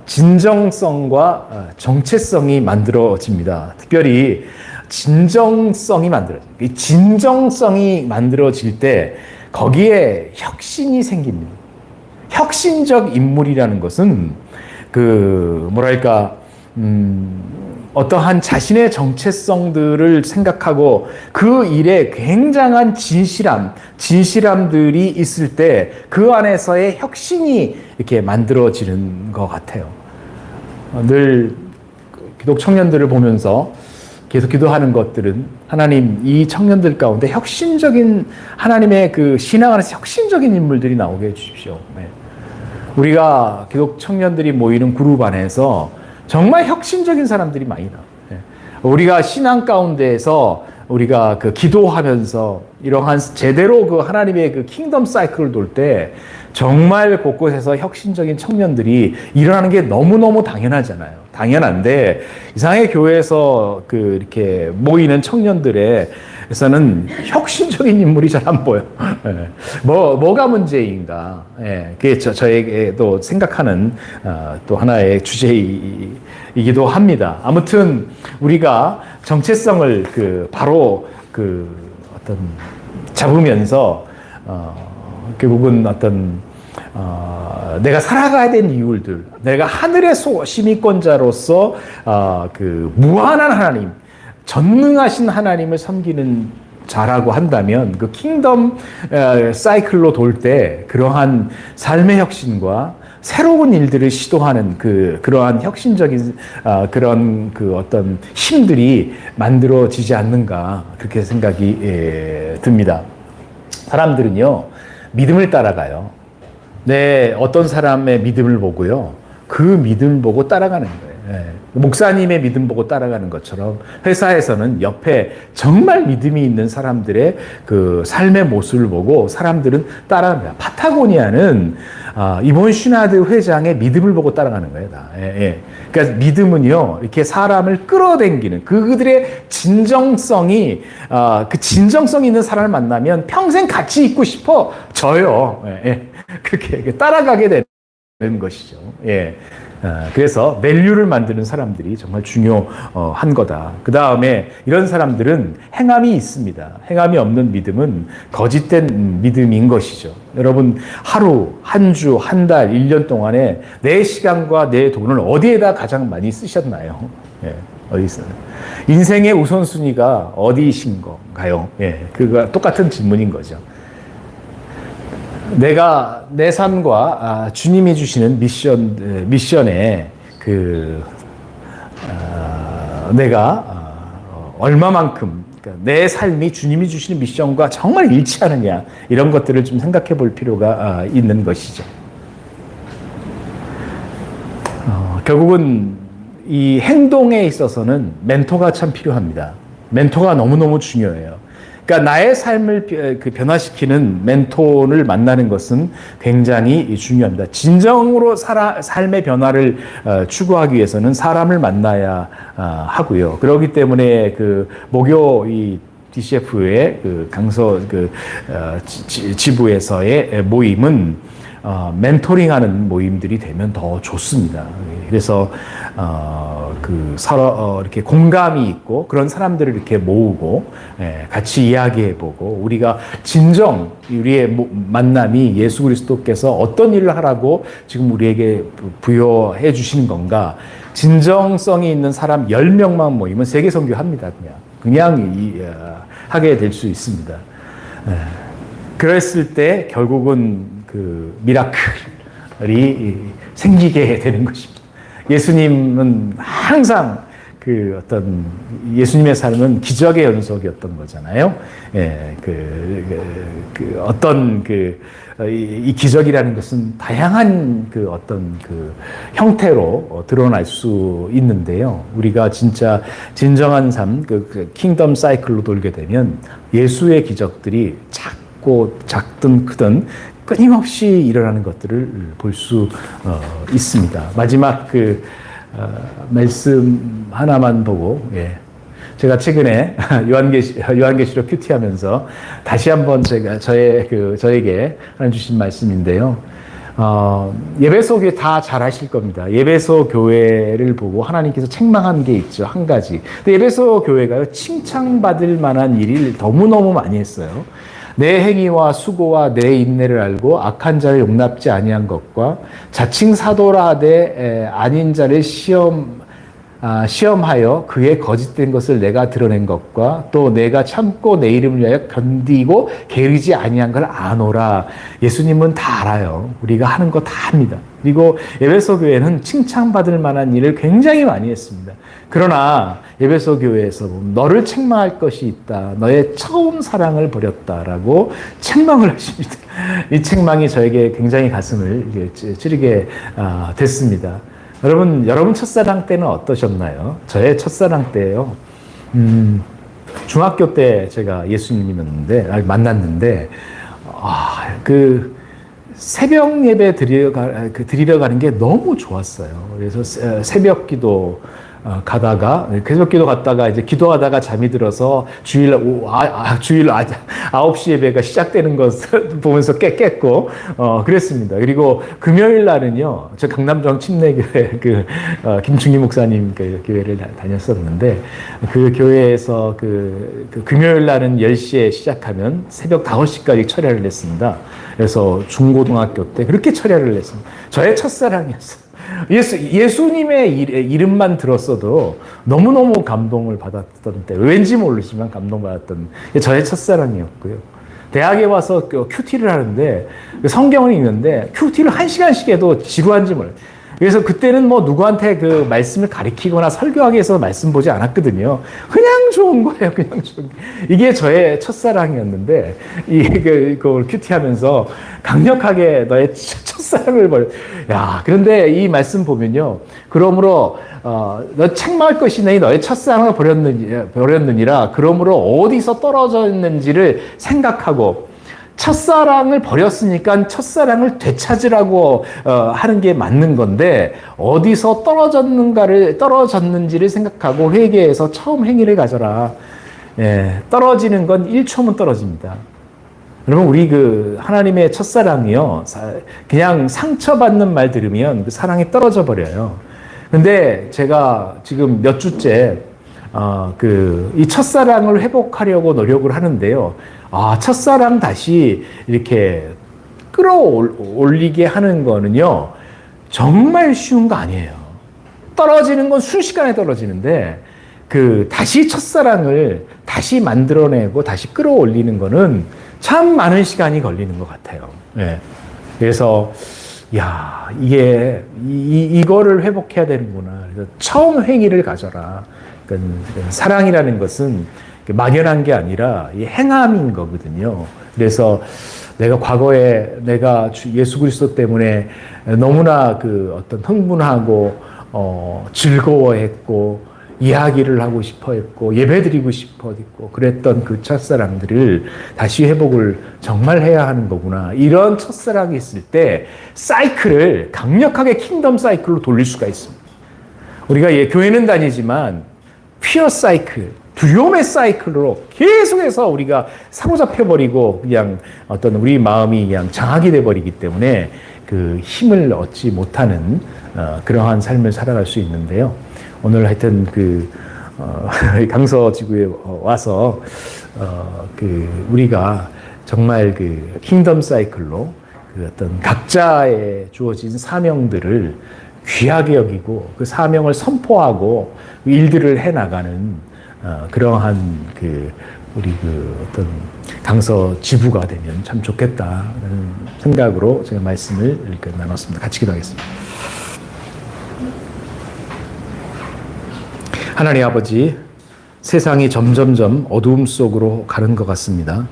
진정성과 정체성이 만들어집니다. 특별히 진정성이 만들어져요. 이 진정성이 만들어질 때 거기에 혁신이 생깁니다. 혁신적 인물이라는 것은 어떠한 자신의 정체성들을 생각하고 그 일에 굉장한 진실함들이 있을 때 그 안에서의 혁신이 이렇게 만들어지는 것 같아요. 늘 기독 청년들을 보면서 계속 기도하는 것들은 하나님 이 청년들 가운데 혁신적인 하나님의 신앙 안에서 혁신적인 인물들이 나오게 해주십시오. 네. 우리가 기독 청년들이 모이는 그룹 안에서 정말 혁신적인 사람들이 많이 나와요. 네. 우리가 신앙 가운데에서 우리가 기도하면서 이러한 제대로 하나님의 킹덤 사이클을 돌 때 정말 곳곳에서 혁신적인 청년들이 일어나는 게 너무너무 당연하잖아요. 당연한데 이상하게 교회에서 이렇게 모이는 청년들에서는 혁신적인 인물이 잘 안 보여. 예. 뭐가 문제인가? 예. 그게 저에게도 생각하는 또 하나의 주제이기도 합니다. 아무튼 우리가 정체성을 바로 어떤 잡으면서 결국은 내가 살아가야 되는 이유들, 내가 하늘의 시민권자로서 무한한 하나님, 전능하신 하나님을 섬기는 자라고 한다면 그 킹덤 사이클로 돌 때 그러한 삶의 혁신과 새로운 일들을 시도하는 그러한 혁신적인 그런 어떤 힘들이 만들어지지 않는가 그렇게 생각이 듭니다. 사람들은요 믿음을 따라가요. 어떤 사람의 믿음을 보고요 그 믿음을 보고 따라가는 거예요. 목사님의 믿음 보고 따라가는 것처럼 회사에서는 옆에 정말 믿음이 있는 사람들의 삶의 모습을 보고 사람들은 따라갑니다. 파타고니아는 이번 슈나드 회장의 믿음을 보고 따라가는 거예요. 그러니까 믿음은요 이렇게 사람을 끌어당기는 그들의 진정성이 그 진정성 있는 사람을 만나면 평생 같이 있고 싶어져요. 그렇게 따라가게 되는 것이죠. 그래서 밸류를 만드는 사람들이 정말 중요한 거다. 그 다음에 이런 사람들은 행함이 있습니다. 행함이 없는 믿음은 거짓된 믿음인 것이죠. 여러분, 하루, 한 주, 한 달, 1년 동안에 내 시간과 내 돈을 어디에다 가장 많이 쓰셨나요? 예, 어디 있어요? 인생의 우선순위가 어디이신 건가요? 예, 그가 똑같은 질문인 거죠. 내가 내 삶과 주님이 주시는 미션에 내가 얼마만큼 그러니까 내 삶이 주님이 주시는 미션과 정말 일치하느냐 이런 것들을 좀 생각해 볼 필요가 있는 것이죠. 결국은 이 행동에 있어서는 멘토가 참 필요합니다. 멘토가 너무너무 중요해요. 그러니까 나의 삶을 변화시키는 멘토를 만나는 것은 굉장히 중요합니다. 진정으로 삶의 변화를 추구하기 위해서는 사람을 만나야 하고요. 그렇기 때문에 목요 DCF의 강서 지부에서의 모임은 멘토링하는 모임들이 되면 더 좋습니다. 그래서 서로 이렇게 공감이 있고 그런 사람들을 이렇게 모으고 같이 이야기해보고 우리가 진정 우리의 만남이 예수 그리스도께서 어떤 일을 하라고 지금 우리에게 부여해 주시는 건가? 진정성이 있는 사람 10명만 모이면 세계 선교합니다. 그냥 하게 될 수 있습니다. 그랬을 때 결국은 미라클이 생기게 되는 것입니다. 예수님은 항상 예수님의 삶은 기적의 연속이었던 거잖아요. 예, 이 기적이라는 것은 다양한 형태로 드러날 수 있는데요. 우리가 진정한 삶, 킹덤 사이클로 돌게 되면 예수의 기적들이 작든 크든 끊임없이 일어나는 것들을 볼 수 있습니다. 마지막 말씀 하나만 보고, 제가 최근에 요한계시록 큐티하면서 다시 한번 저에게 하나님 주신 말씀인데요. 예배소 교회 다 잘 아실 겁니다. 예배소 교회를 보고 하나님께서 책망한 게 있죠. 한 가지. 근데 예배소 교회가요, 칭찬받을 만한 일을 너무너무 많이 했어요. 내 행위와 수고와 내 인내를 알고 악한 자를 용납지 아니한 것과 자칭 사도라되 아닌 자를 시험하여 그의 거짓된 것을 내가 드러낸 것과 또 내가 참고 내 이름을 위하여 견디고 게으르지 아니한 걸 아노라. 예수님은 다 알아요. 우리가 하는 거 다 합니다. 그리고 에베소 교회는 칭찬받을 만한 일을 굉장히 많이 했습니다. 그러나 에베소 교회에서 보면 너를 책망할 것이 있다. 너의 처음 사랑을 버렸다라고 책망을 하십니다. 이 책망이 저에게 굉장히 가슴을 찌르게 됐습니다. 여러분 첫사랑 때는 어떠셨나요? 저의 첫사랑 때요. 중학교 때 제가 예수님을 만났는데, 새벽 예배 드리러 가는 게 너무 좋았어요. 그래서 새벽 기도 갔다가 이제 기도하다가 잠이 들어서 주일 9시 예배가 시작되는 것을 보면서 깼고, 그랬습니다. 그리고 금요일 날은요, 저 강남정 침례교회 김충기 목사님 교회를 다녔었는데, 그 교회에서 금요일 날은 10시에 시작하면 새벽 5시까지 철야를 했습니다. 그래서 중고등학교 때 그렇게 철야를 했습니다. 저의 첫사랑이었어요. 예수님의 이름만 들었어도 너무너무 감동을 받았던 때, 왠지 모르지만 감동받았던 게 저의 첫사랑이었고요. 대학에 와서 큐티를 하는데 성경을 읽는데 큐티를 1시간씩 해도 지루한지 몰라요. 그래서 그때는 누구한테 말씀을 가리키거나 설교하기 위해서 말씀 보지 않았거든요. 그냥 좋은 거예요. 그냥 좋은 거. 이게 저의 첫사랑이었는데, 그걸 큐티하면서 강력하게 너의 첫사랑을 그런데 이 말씀 보면요. 그러므로, 너 책망할 것이니 너의 첫사랑을 버렸느니라. 그러므로 어디서 떨어졌는지를 생각하고, 첫사랑을 버렸으니까 첫사랑을 되찾으라고 하는 게 맞는 건데, 어디서 떨어졌는지를 생각하고 회개해서 처음 행위를 가져라. 떨어지는 건 1초면 떨어집니다. 여러분, 우리 그 하나님의 첫사랑이요, 그냥 상처받는 말 들으면 그 사랑이 떨어져 버려요. 근데 제가 지금 몇 주째 이 첫사랑을 회복하려고 노력을 하는데요. 첫사랑 다시 이렇게 끌어올리게 하는 거는요, 정말 쉬운 거 아니에요. 떨어지는 건 순식간에 떨어지는데, 다시 첫사랑을 다시 만들어내고 다시 끌어올리는 거는 참 많은 시간이 걸리는 것 같아요. 네. 그래서, 이거를 회복해야 되는구나. 그래서 처음 행위를 가져라. 그러니까 사랑이라는 것은 막연한 게 아니라 이 행함인 거거든요. 그래서 내가 과거에 내가 예수 그리스도 때문에 너무나 어떤 흥분하고 즐거워했고 이야기를 하고 싶어 했고 예배드리고 싶어 했고 그랬던 그 첫사랑들을 다시 회복을 정말 해야 하는 거구나. 이런 첫사랑이 있을 때 사이클을 강력하게 킹덤 사이클로 돌릴 수가 있습니다. 우리가 교회는 다니지만 피어 사이클, 두려움의 사이클로 계속해서 우리가 사로잡혀버리고 그냥 어떤 우리 마음이 그냥 장악이 돼버리기 때문에 그 힘을 얻지 못하는 그러한 삶을 살아갈 수 있는데요. 오늘 하여튼 강서 지구에 와서 우리가 정말 킹덤 사이클로 어떤 각자의 주어진 사명들을 귀하게 여기고 그 사명을 선포하고 일들을 해 나가는 그러한 우리 어떤 강서 지부가 되면 참 좋겠다는 생각으로 제가 말씀을 이렇게 나눴습니다. 같이 기도하겠습니다. 하나님 아버지, 세상이 점점점 어두움 속으로 가는 것 같습니다.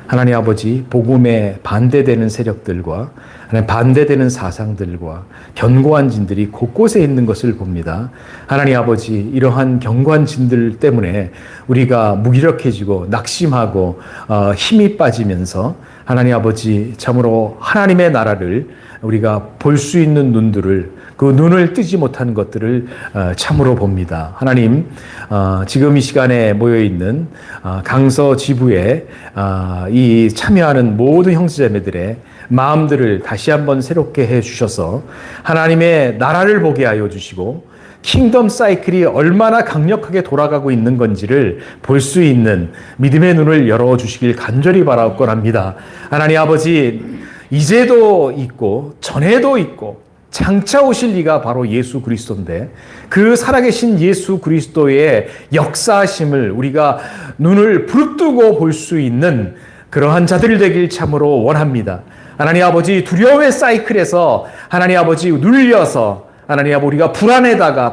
하나님 아버지, 복음에 반대되는 세력들과 반대되는 사상들과 견고한 진들이 곳곳에 있는 것을 봅니다. 하나님 아버지, 이러한 견고한 진들 때문에 우리가 무기력해지고 낙심하고 힘이 빠지면서 하나님 아버지, 참으로 하나님의 나라를 우리가 볼 수 있는 눈들을 그 눈을 뜨지 못하는 것들을 참으로 봅니다. 하나님, 지금 이 시간에 모여있는 강서 지부에 이 참여하는 모든 형제자매들의 마음들을 다시 한번 새롭게 해주셔서 하나님의 나라를 보게 하여 주시고 킹덤 사이클이 얼마나 강력하게 돌아가고 있는 건지를 볼 수 있는 믿음의 눈을 열어주시길 간절히 바라옵곤 합니다. 하나님 아버지, 이제도 있고 전에도 있고 장차 오실 이가 바로 예수 그리스도인데 그 살아계신 예수 그리스도의 역사하심을 우리가 눈을 부릅뜨고 볼 수 있는 그러한 자들 되길 참으로 원합니다. 하나님 아버지, 두려움의 사이클에서 하나님 아버지 눌려서 하나님 아버지 우리가 불안하다가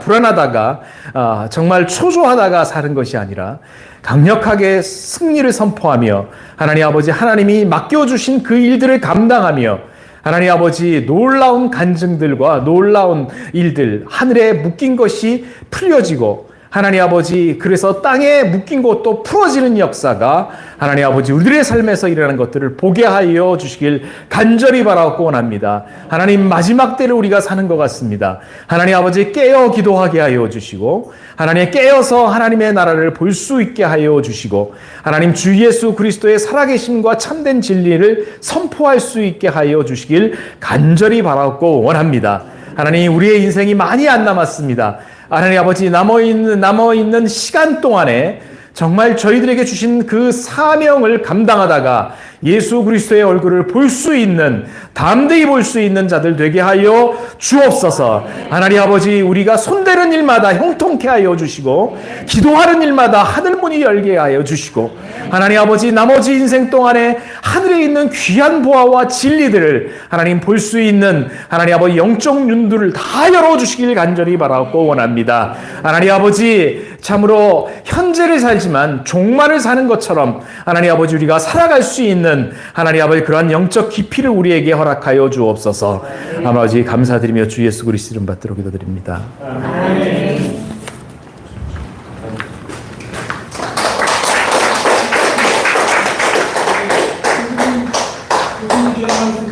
정말 초조하다가 사는 것이 아니라 강력하게 승리를 선포하며 하나님 아버지, 하나님이 맡겨주신 그 일들을 감당하며 하나님 아버지, 놀라운 간증들과 놀라운 일들, 하늘에 묶인 것이 풀려지고 하나님 아버지, 그래서 땅에 묶인 것도 풀어지는 역사가 하나님 아버지 우리들의 삶에서 일어나는 것들을 보게 하여 주시길 간절히 바라고 원합니다. 하나님, 마지막 때를 우리가 사는 것 같습니다. 하나님 아버지, 깨어 기도하게 하여 주시고 하나님 깨어서 하나님의 나라를 볼 수 있게 하여 주시고 하나님 주 예수 그리스도의 살아계심과 참된 진리를 선포할 수 있게 하여 주시길 간절히 바라고 원합니다. 하나님, 우리의 인생이 많이 안 남았습니다. 하나님 아버지, 남아있는 시간 동안에 정말 저희들에게 주신 그 사명을 감당하다가 예수 그리스도의 얼굴을 볼 수 있는, 담대히 볼 수 있는 자들 되게 하여 주옵소서. 하나님 아버지, 우리가 손대는 일마다 형통케 하여 주시고 기도하는 일마다 하늘문이 열게 하여 주시고 하나님 아버지, 나머지 인생 동안에 하늘에 있는 귀한 보화와 진리들을 하나님 볼 수 있는 하나님 아버지 영적 눈들을 다 열어주시길 간절히 바라고 원합니다. 하나님 아버지, 참으로 현재를 살지만 종말을 사는 것처럼 하나님 아버지 우리가 살아갈 수 있는 하나님 아버지 그러한 영적 깊이를 우리에게 허락하여 주옵소서. 아버지, 감사드리며 주 예수 그리스도 이름 받들어 기도드립니다. 아멘.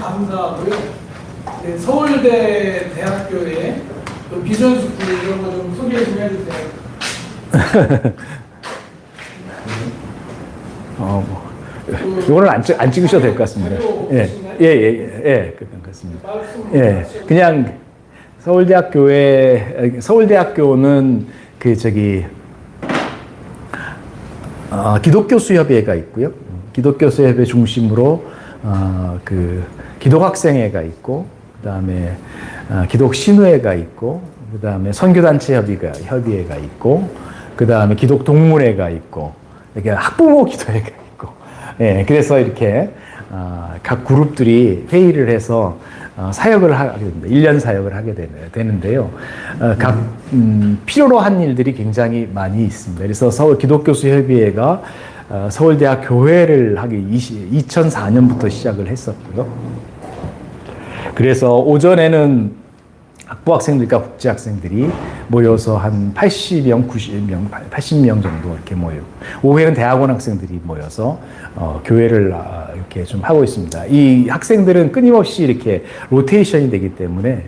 감사하고요. 네, 서울대 대학교의 비전 스쿨 이런 거 좀 소개 좀 해주세요. 이거는 안 찍으셔도 될 것 같습니다. 그렇습니다. 그냥 서울대학교는 기독교 수협회가 있고요. 기독교 수협회 중심으로 기독학생회가 있고, 그다음에 기독신우회가 있고, 그다음에 선교단체 협의회가 있고, 그다음에 기독동문회가 있고, 이렇게 학부모 기도회가 있고, 그래서 이렇게 각 그룹들이 회의를 해서 사역을 하게 됩니다. 1년 사역을 하게 되는데요. 각 필요로 한 일들이 굉장히 많이 있습니다. 그래서 서울 기독교수협의회가 서울대학 교회를 하기 2004년부터 시작을 했었고요. 그래서 오전에는 학부 학생들과 국제 학생들이 모여서 한 80명 정도 이렇게 모이고, 오후에는 대학원 학생들이 모여서 교회를 이렇게 좀 하고 있습니다. 이 학생들은 끊임없이 이렇게 로테이션이 되기 때문에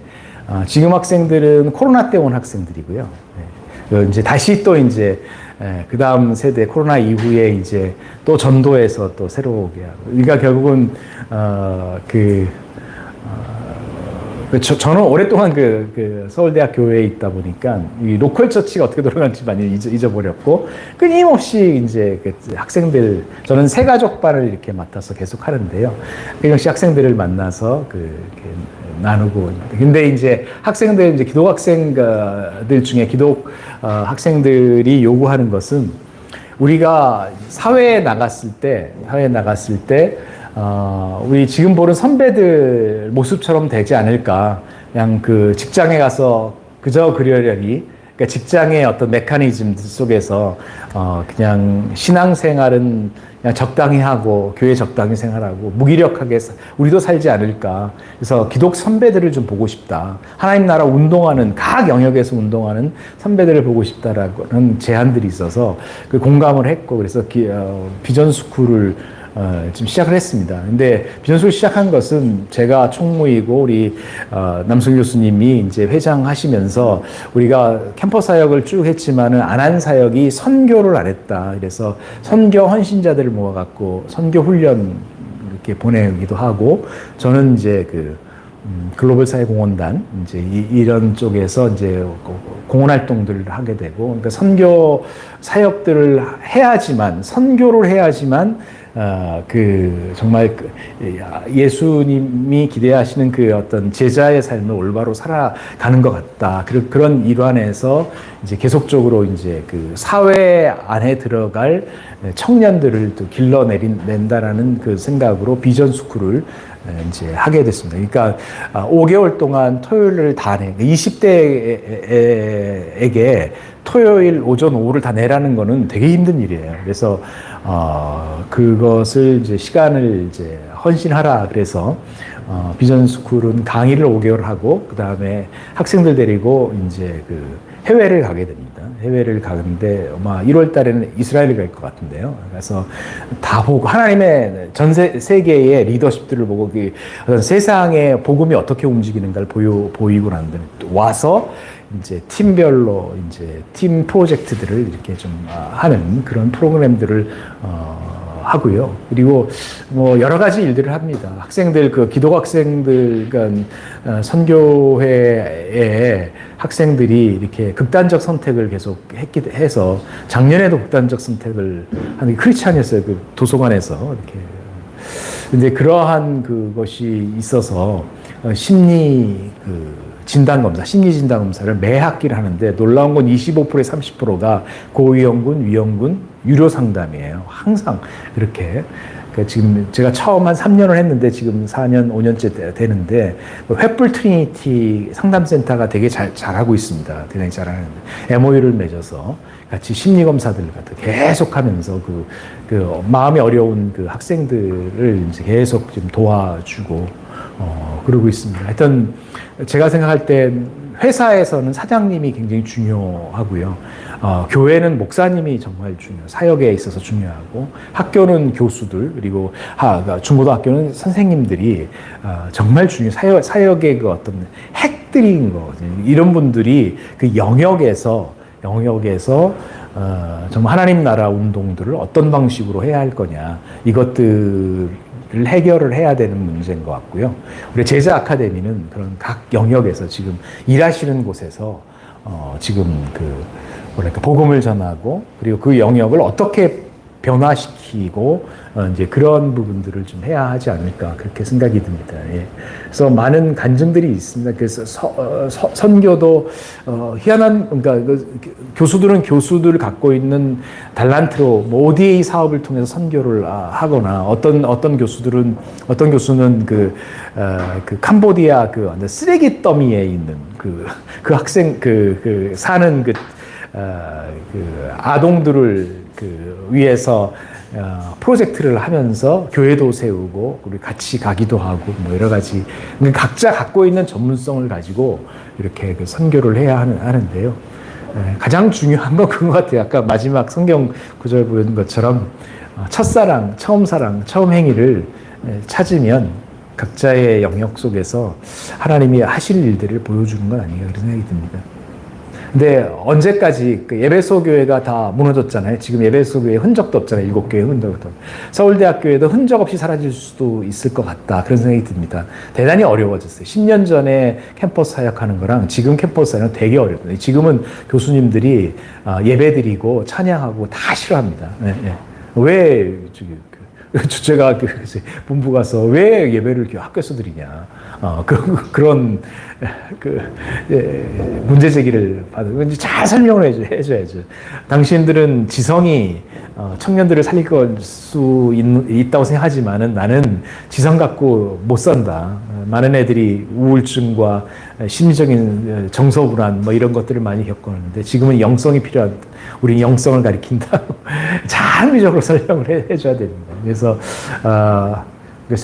지금 학생들은 코로나 때 온 학생들이고요. 이제 다시 또 이제 그 다음 세대 코로나 이후에 이제 또 전도해서 또 새로 오게 하고, 그러니까 결국은 저는 오랫동안 서울대학 교회에 있다 보니까 이 로컬 처치가 어떻게 돌아가는지 많이 잊어버렸고, 끊임없이 이제 학생들, 저는 새가족반을 이렇게 맡아서 계속 하는데요. 끊임없이 학생들을 만나서 이렇게 나누고. 근데 이제 학생들, 이제 기독학생들 중에 학생들이 요구하는 것은, 우리가 사회에 나갔을 때 우리 지금 보는 선배들 모습처럼 되지 않을까. 그냥 직장에 가서 그저 그러려니, 그러니까 직장의 어떤 메커니즘 속에서 그냥 신앙생활은 그냥 적당히 하고 교회 적당히 생활하고 무기력하게 우리도 살지 않을까. 그래서 기독 선배들을 좀 보고 싶다. 하나님 나라 운동하는, 각 영역에서 운동하는 선배들을 보고 싶다라는 제안들이 있어서 공감을 했고, 그래서 비전 스쿨을 지금 시작을 했습니다. 근데 비전스쿨 시작한 것은 제가 총무이고 우리 남승 교수님이 이제 회장하시면서 우리가 캠퍼스 사역을 쭉 했지만은 안 한 사역이 선교를 안 했다. 그래서 선교 헌신자들을 모아갖고 선교 훈련 이렇게 보내기도 하고, 저는 이제 글로벌 사회공헌단 이제 이런 쪽에서 이제 공헌 활동들을 하게 되고, 그러니까 선교 사역들을 해야지만, 선교를 해야지만 정말 예수님이 기대하시는 어떤 제자의 삶을 올바로 살아가는 것 같다. 그런 일환에서 이제 계속적으로 이제 사회 안에 들어갈 청년들을 또 길러낸다라는 생각으로 비전 스쿨을 이제 하게 됐습니다. 그러니까 5개월 동안 토요일을 다 20대에게 토요일 오전 오후를 다 내라는 거는 되게 힘든 일이에요. 그래서 그것을 이제 시간을 이제 헌신하라. 그래서 비전 스쿨은 강의를 5개월 하고, 그 다음에 학생들 데리고 이제 해외를 가게 됩니다. 해외를 가는데 아마 1월 달에는 이스라엘을 갈 것 같은데요. 그래서 다 보고 하나님의 전 세계의 리더십들을 보고 어떤 세상의 복음이 어떻게 움직이는가를 보이고 난 다음에 와서 이제 팀별로 이제 팀 프로젝트들을 이렇게 좀 하는 그런 프로그램들을 하고요. 그리고 뭐 여러 가지 일들을 합니다. 학생들 기독 학생들 선교회에 학생들이 이렇게 극단적 선택을 계속 해서 작년에도 극단적 선택을 하는 게 크리스찬이었어요. 도서관에서 이렇게. 근데 그러한 그것이 있어서 심리 진단검사를 매 학기를 하는데, 놀라운 건 25%에 30%가 고위험군, 위험군, 유료 상담이에요. 항상 그렇게. 지금 제가 처음 한 3년을 했는데 지금 4년, 5년째 되는데, 횃불 트리니티 상담센터가 되게 잘하고 있습니다. 굉장히 잘하는데, MOU를 맺어서 같이 심리검사들 계속 하면서 마음이 어려운 학생들을 이제 계속 좀 도와주고, 그러고 있습니다. 하여튼, 제가 생각할 때 회사에서는 사장님이 굉장히 중요하고요. 교회는 목사님이 정말 사역에 있어서 중요하고, 학교는 교수들, 그리고 중고등학교는 선생님들이 정말 중요해요. 사역의 어떤 핵들인 거거든요. 이런 분들이 영역에서 정말 하나님 나라 운동들을 어떤 방식으로 해야 할 거냐, 이것들을 해결을 해야 되는 문제인 것 같고요. 우리 제자 아카데미는 그런 각 영역에서 지금 일하시는 곳에서 지금 뭐랄까 복음을 전하고, 그리고 그 영역을 어떻게 변화시키고 이제 그런 부분들을 좀 해야 하지 않을까, 그렇게 생각이 듭니다. 예. 그래서 많은 간증들이 있습니다. 그래서 선교도 희한한, 그러니까 교수들은 교수들을 갖고 있는 달란트로 뭐 ODA 사업을 통해서 선교를 하거나, 어떤 교수는 그 캄보디아 쓰레기 더미에 있는 그 학생 사는 아동들을 위해서 프로젝트를 하면서 교회도 세우고, 우리 같이 가기도 하고, 뭐 여러 가지 각자 갖고 있는 전문성을 가지고 이렇게 선교를 해야 하는데요. 가장 중요한 건 그런 것 같아요. 아까 마지막 성경 구절 보는 것처럼 첫사랑, 처음 사랑, 처음 행위를 찾으면 각자의 영역 속에서 하나님이 하실 일들을 보여주는 건 아닌가, 그런 생각이 듭니다. 근데 언제까지 예배소 교회가 다 무너졌잖아요. 지금 예배소 교회 흔적도 없잖아요. 7교회 흔적도. 서울대학교에도 흔적 없이 사라질 수도 있을 것 같다, 그런 생각이 듭니다. 대단히 어려워졌어요. 10년 전에 캠퍼스 사역하는 거랑 지금 캠퍼스 사역은 되게 어렵거든요. 지금은 교수님들이 예배드리고 찬양하고 다 싫어합니다. 네, 네. 왜 제가 본부 가서 왜 예배를 학교에서 드리냐, 그런 문제 제기를 받은, 잘 설명을 해줘야죠. 당신들은 지성이 청년들을 살릴 수 있다고 생각하지만은 나는 지성 갖고 못 산다. 많은 애들이 우울증과 심리적인 정서불안 뭐 이런 것들을 많이 겪었는데, 지금은 영성이 필요하다. 우리는 영성을 가리킨다. 잘 합리적으로 설명을 해줘야 됩니다. 그래서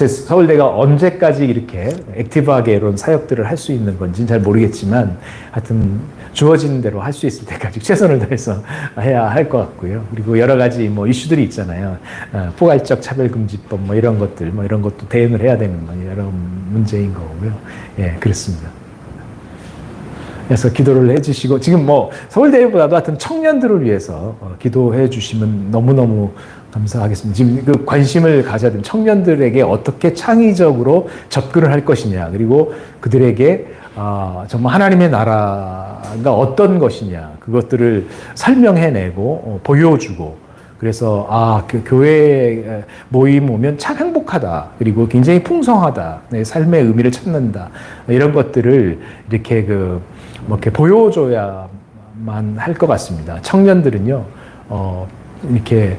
서울대가 언제까지 이렇게 액티브하게 이런 사역들을 할 수 있는 건지는 잘 모르겠지만, 하여튼 주어지는 대로 할 수 있을 때까지 최선을 다해서 해야 할 것 같고요. 그리고 여러 가지 뭐 이슈들이 있잖아요. 포괄적 차별금지법 뭐 이런 것도 대응을 해야 되는 여러 문제인 거고요. 예, 그렇습니다. 그래서 기도를 해주시고, 지금 뭐 서울대보다도 하여튼 청년들을 위해서 기도해 주시면 너무너무 감사하겠습니다. 지금 관심을 가져야 되는 청년들에게 어떻게 창의적으로 접근을 할 것이냐, 그리고 그들에게 정말 하나님의 나라가 어떤 것이냐, 그것들을 설명해내고 보여주고, 그래서 그 교회 모임 오면 참 행복하다, 그리고 굉장히 풍성하다, 내 삶의 의미를 찾는다, 이런 것들을 이렇게 이렇게 보여줘야만 할 것 같습니다. 청년들은요, 이렇게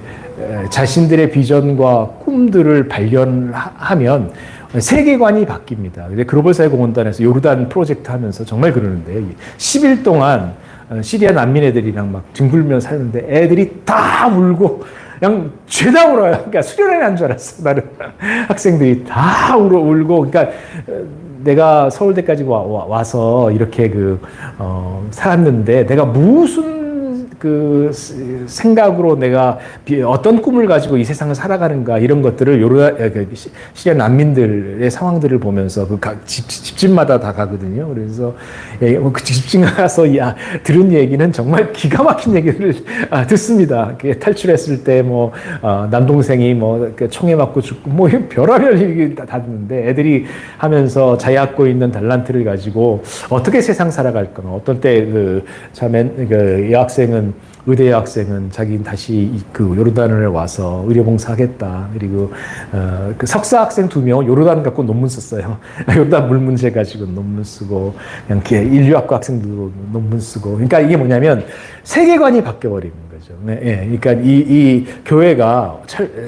자신들의 비전과 꿈들을 발견하면 세계관이 바뀝니다. 글로벌 사회공헌단에서 요르단 프로젝트 하면서 정말 그러는데, 10일 동안 시리아 난민 애들이랑 막 뒹굴며 살는데 애들이 다 울고 그냥 죄다 울어요. 그러니까 수련회 난 줄 알았어. 나는 학생들이 다 울고, 그러니까 내가 서울대까지 와서 이렇게 살았는데 내가 무슨 생각으로 내가 어떤 꿈을 가지고 이 세상을 살아가는가, 이런 것들을 시리아 난민들의 상황들을 보면서 집집마다 다 가거든요. 그래서 그 집집 가서 들은 얘기는 정말 기가 막힌 얘기를 듣습니다. 탈출했을 때 남동생이 총에 맞고 죽고 별의별 얘기 다 듣는데, 애들이 하면서 자기 갖고 있는 달란트를 가지고 어떻게 세상 살아갈 거나, 어떤 때 여학생은 의대 여학생은 자기 다시 요르단을 와서 의료봉사하겠다. 그리고 석사 학생 2명 요르단 갖고 논문 썼어요. 요르단 물 문제 가지고 논문 쓰고, 그냥 인류학과 학생들도 논문 쓰고. 그러니까 이게 뭐냐면 세계관이 바뀌어버리는 거죠. 네, 예. 그러니까 이 교회가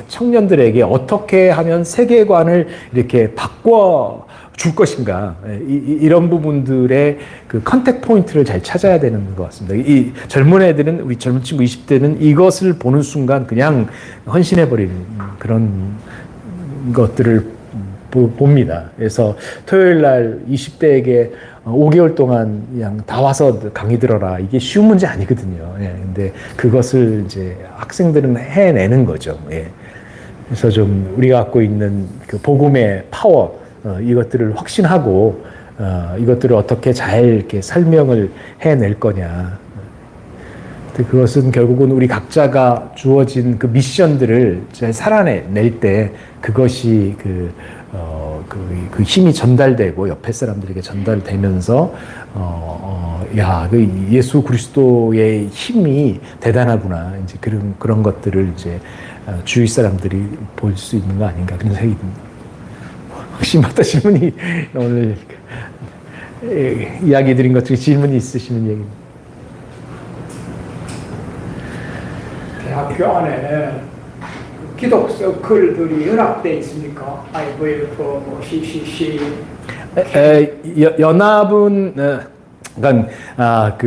청년들에게 어떻게 하면 세계관을 이렇게 바꿔 줄 것인가, 이런 부분들의 컨택 포인트를 잘 찾아야 되는 것 같습니다. 이 젊은 애들은, 우리 젊은 친구 20대는 이것을 보는 순간 그냥 헌신해버리는 그런 것들을 봅니다. 그래서 토요일 날 20대에게 5개월 동안 그냥 다 와서 강의 들어라, 이게 쉬운 문제 아니거든요. 예. 근데 그것을 이제 학생들은 해내는 거죠. 예. 그래서 좀 우리가 갖고 있는 복음의 파워, 이것들을 확신하고, 이것들을 어떻게 잘 이렇게 설명을 해낼 거냐. 그것은 결국은 우리 각자가 주어진 그 미션들을 잘 살아낼 때 그것이 그 힘이 전달되고 옆에 사람들에게 전달되면서 그 예수 그리스도의 힘이 대단하구나. 이제 그런 것들을 이제 주위 사람들이 볼 수 있는 거 아닌가 그런 생각이 듭니다. 혹시 맞다 질문이 오늘 이야기 드린 것 중에 질문이 있으시면 얘기해. 대학교 안에 기독 서클들이 연합되어 있습니까? IVF, 뭐 CCC. 연합은 그러니까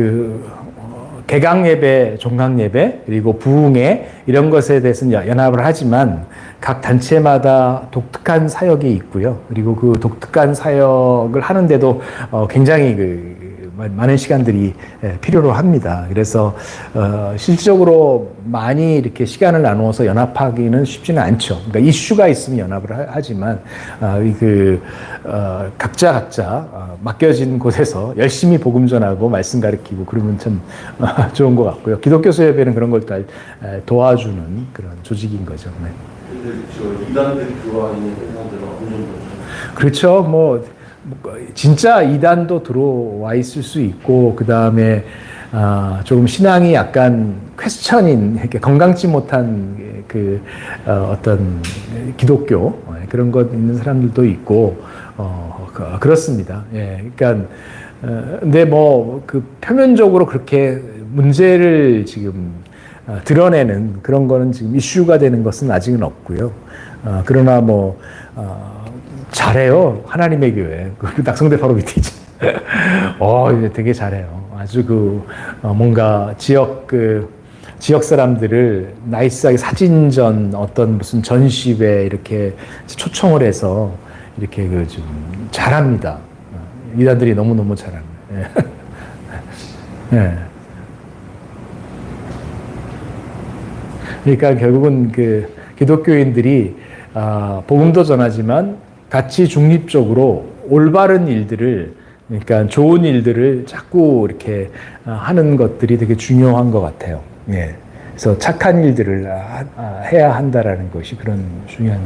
개강 예배, 종강 예배 그리고 부흥회 이런 것에 대해서는 연합을 하지만 각 단체마다 독특한 사역이 있고요. 그리고 그 독특한 사역을 하는데도 굉장히 많은 시간들이 필요로 합니다. 그래서 실질적으로 많이 이렇게 시간을 나누어서 연합하기는 쉽지는 않죠. 그러니까 이슈가 있으면 연합을 하지만 각자 맡겨진 곳에서 열심히 복음 전하고 말씀 가르치고 그러면 참 좋은 것 같고요. 기독교 수협회는 그런 걸 다 도와주는 그런 조직인 거죠. 네. 근데 저 이단들 들어와 있는 회사들은 어느 정도? 그렇죠. 뭐 진짜 이단도 들어와 있을 수 있고 그 다음에 조금 신앙이 약간 퀘스천인 이렇게 건강치 못한 어떤 기독교 그런 것 있는 사람들도 있고 그렇습니다. 예, 그러니까 근데 뭐 그 표면적으로 그렇게 문제를 지금 드러내는 그런 거는 지금 이슈가 되는 것은 아직은 없고요. 그러나 잘해요. 하나님의 교회. 그 낙성대 바로 밑에 있죠. 이제 되게 잘해요. 아주 뭔가 지역 사람들을 나이스하게 사진전 어떤 무슨 전시회 이렇게 초청을 해서 이렇게 좀 잘합니다. 이단들이 너무너무 잘합니다. 예. 그러니까 결국은 기독교인들이 복음도 전하지만 같이 중립적으로 올바른 일들을 그러니까 좋은 일들을 자꾸 이렇게 하는 것들이 되게 중요한 것 같아요. 예. 그래서 착한 일들을 해야 한다라는 것이 그런 중요한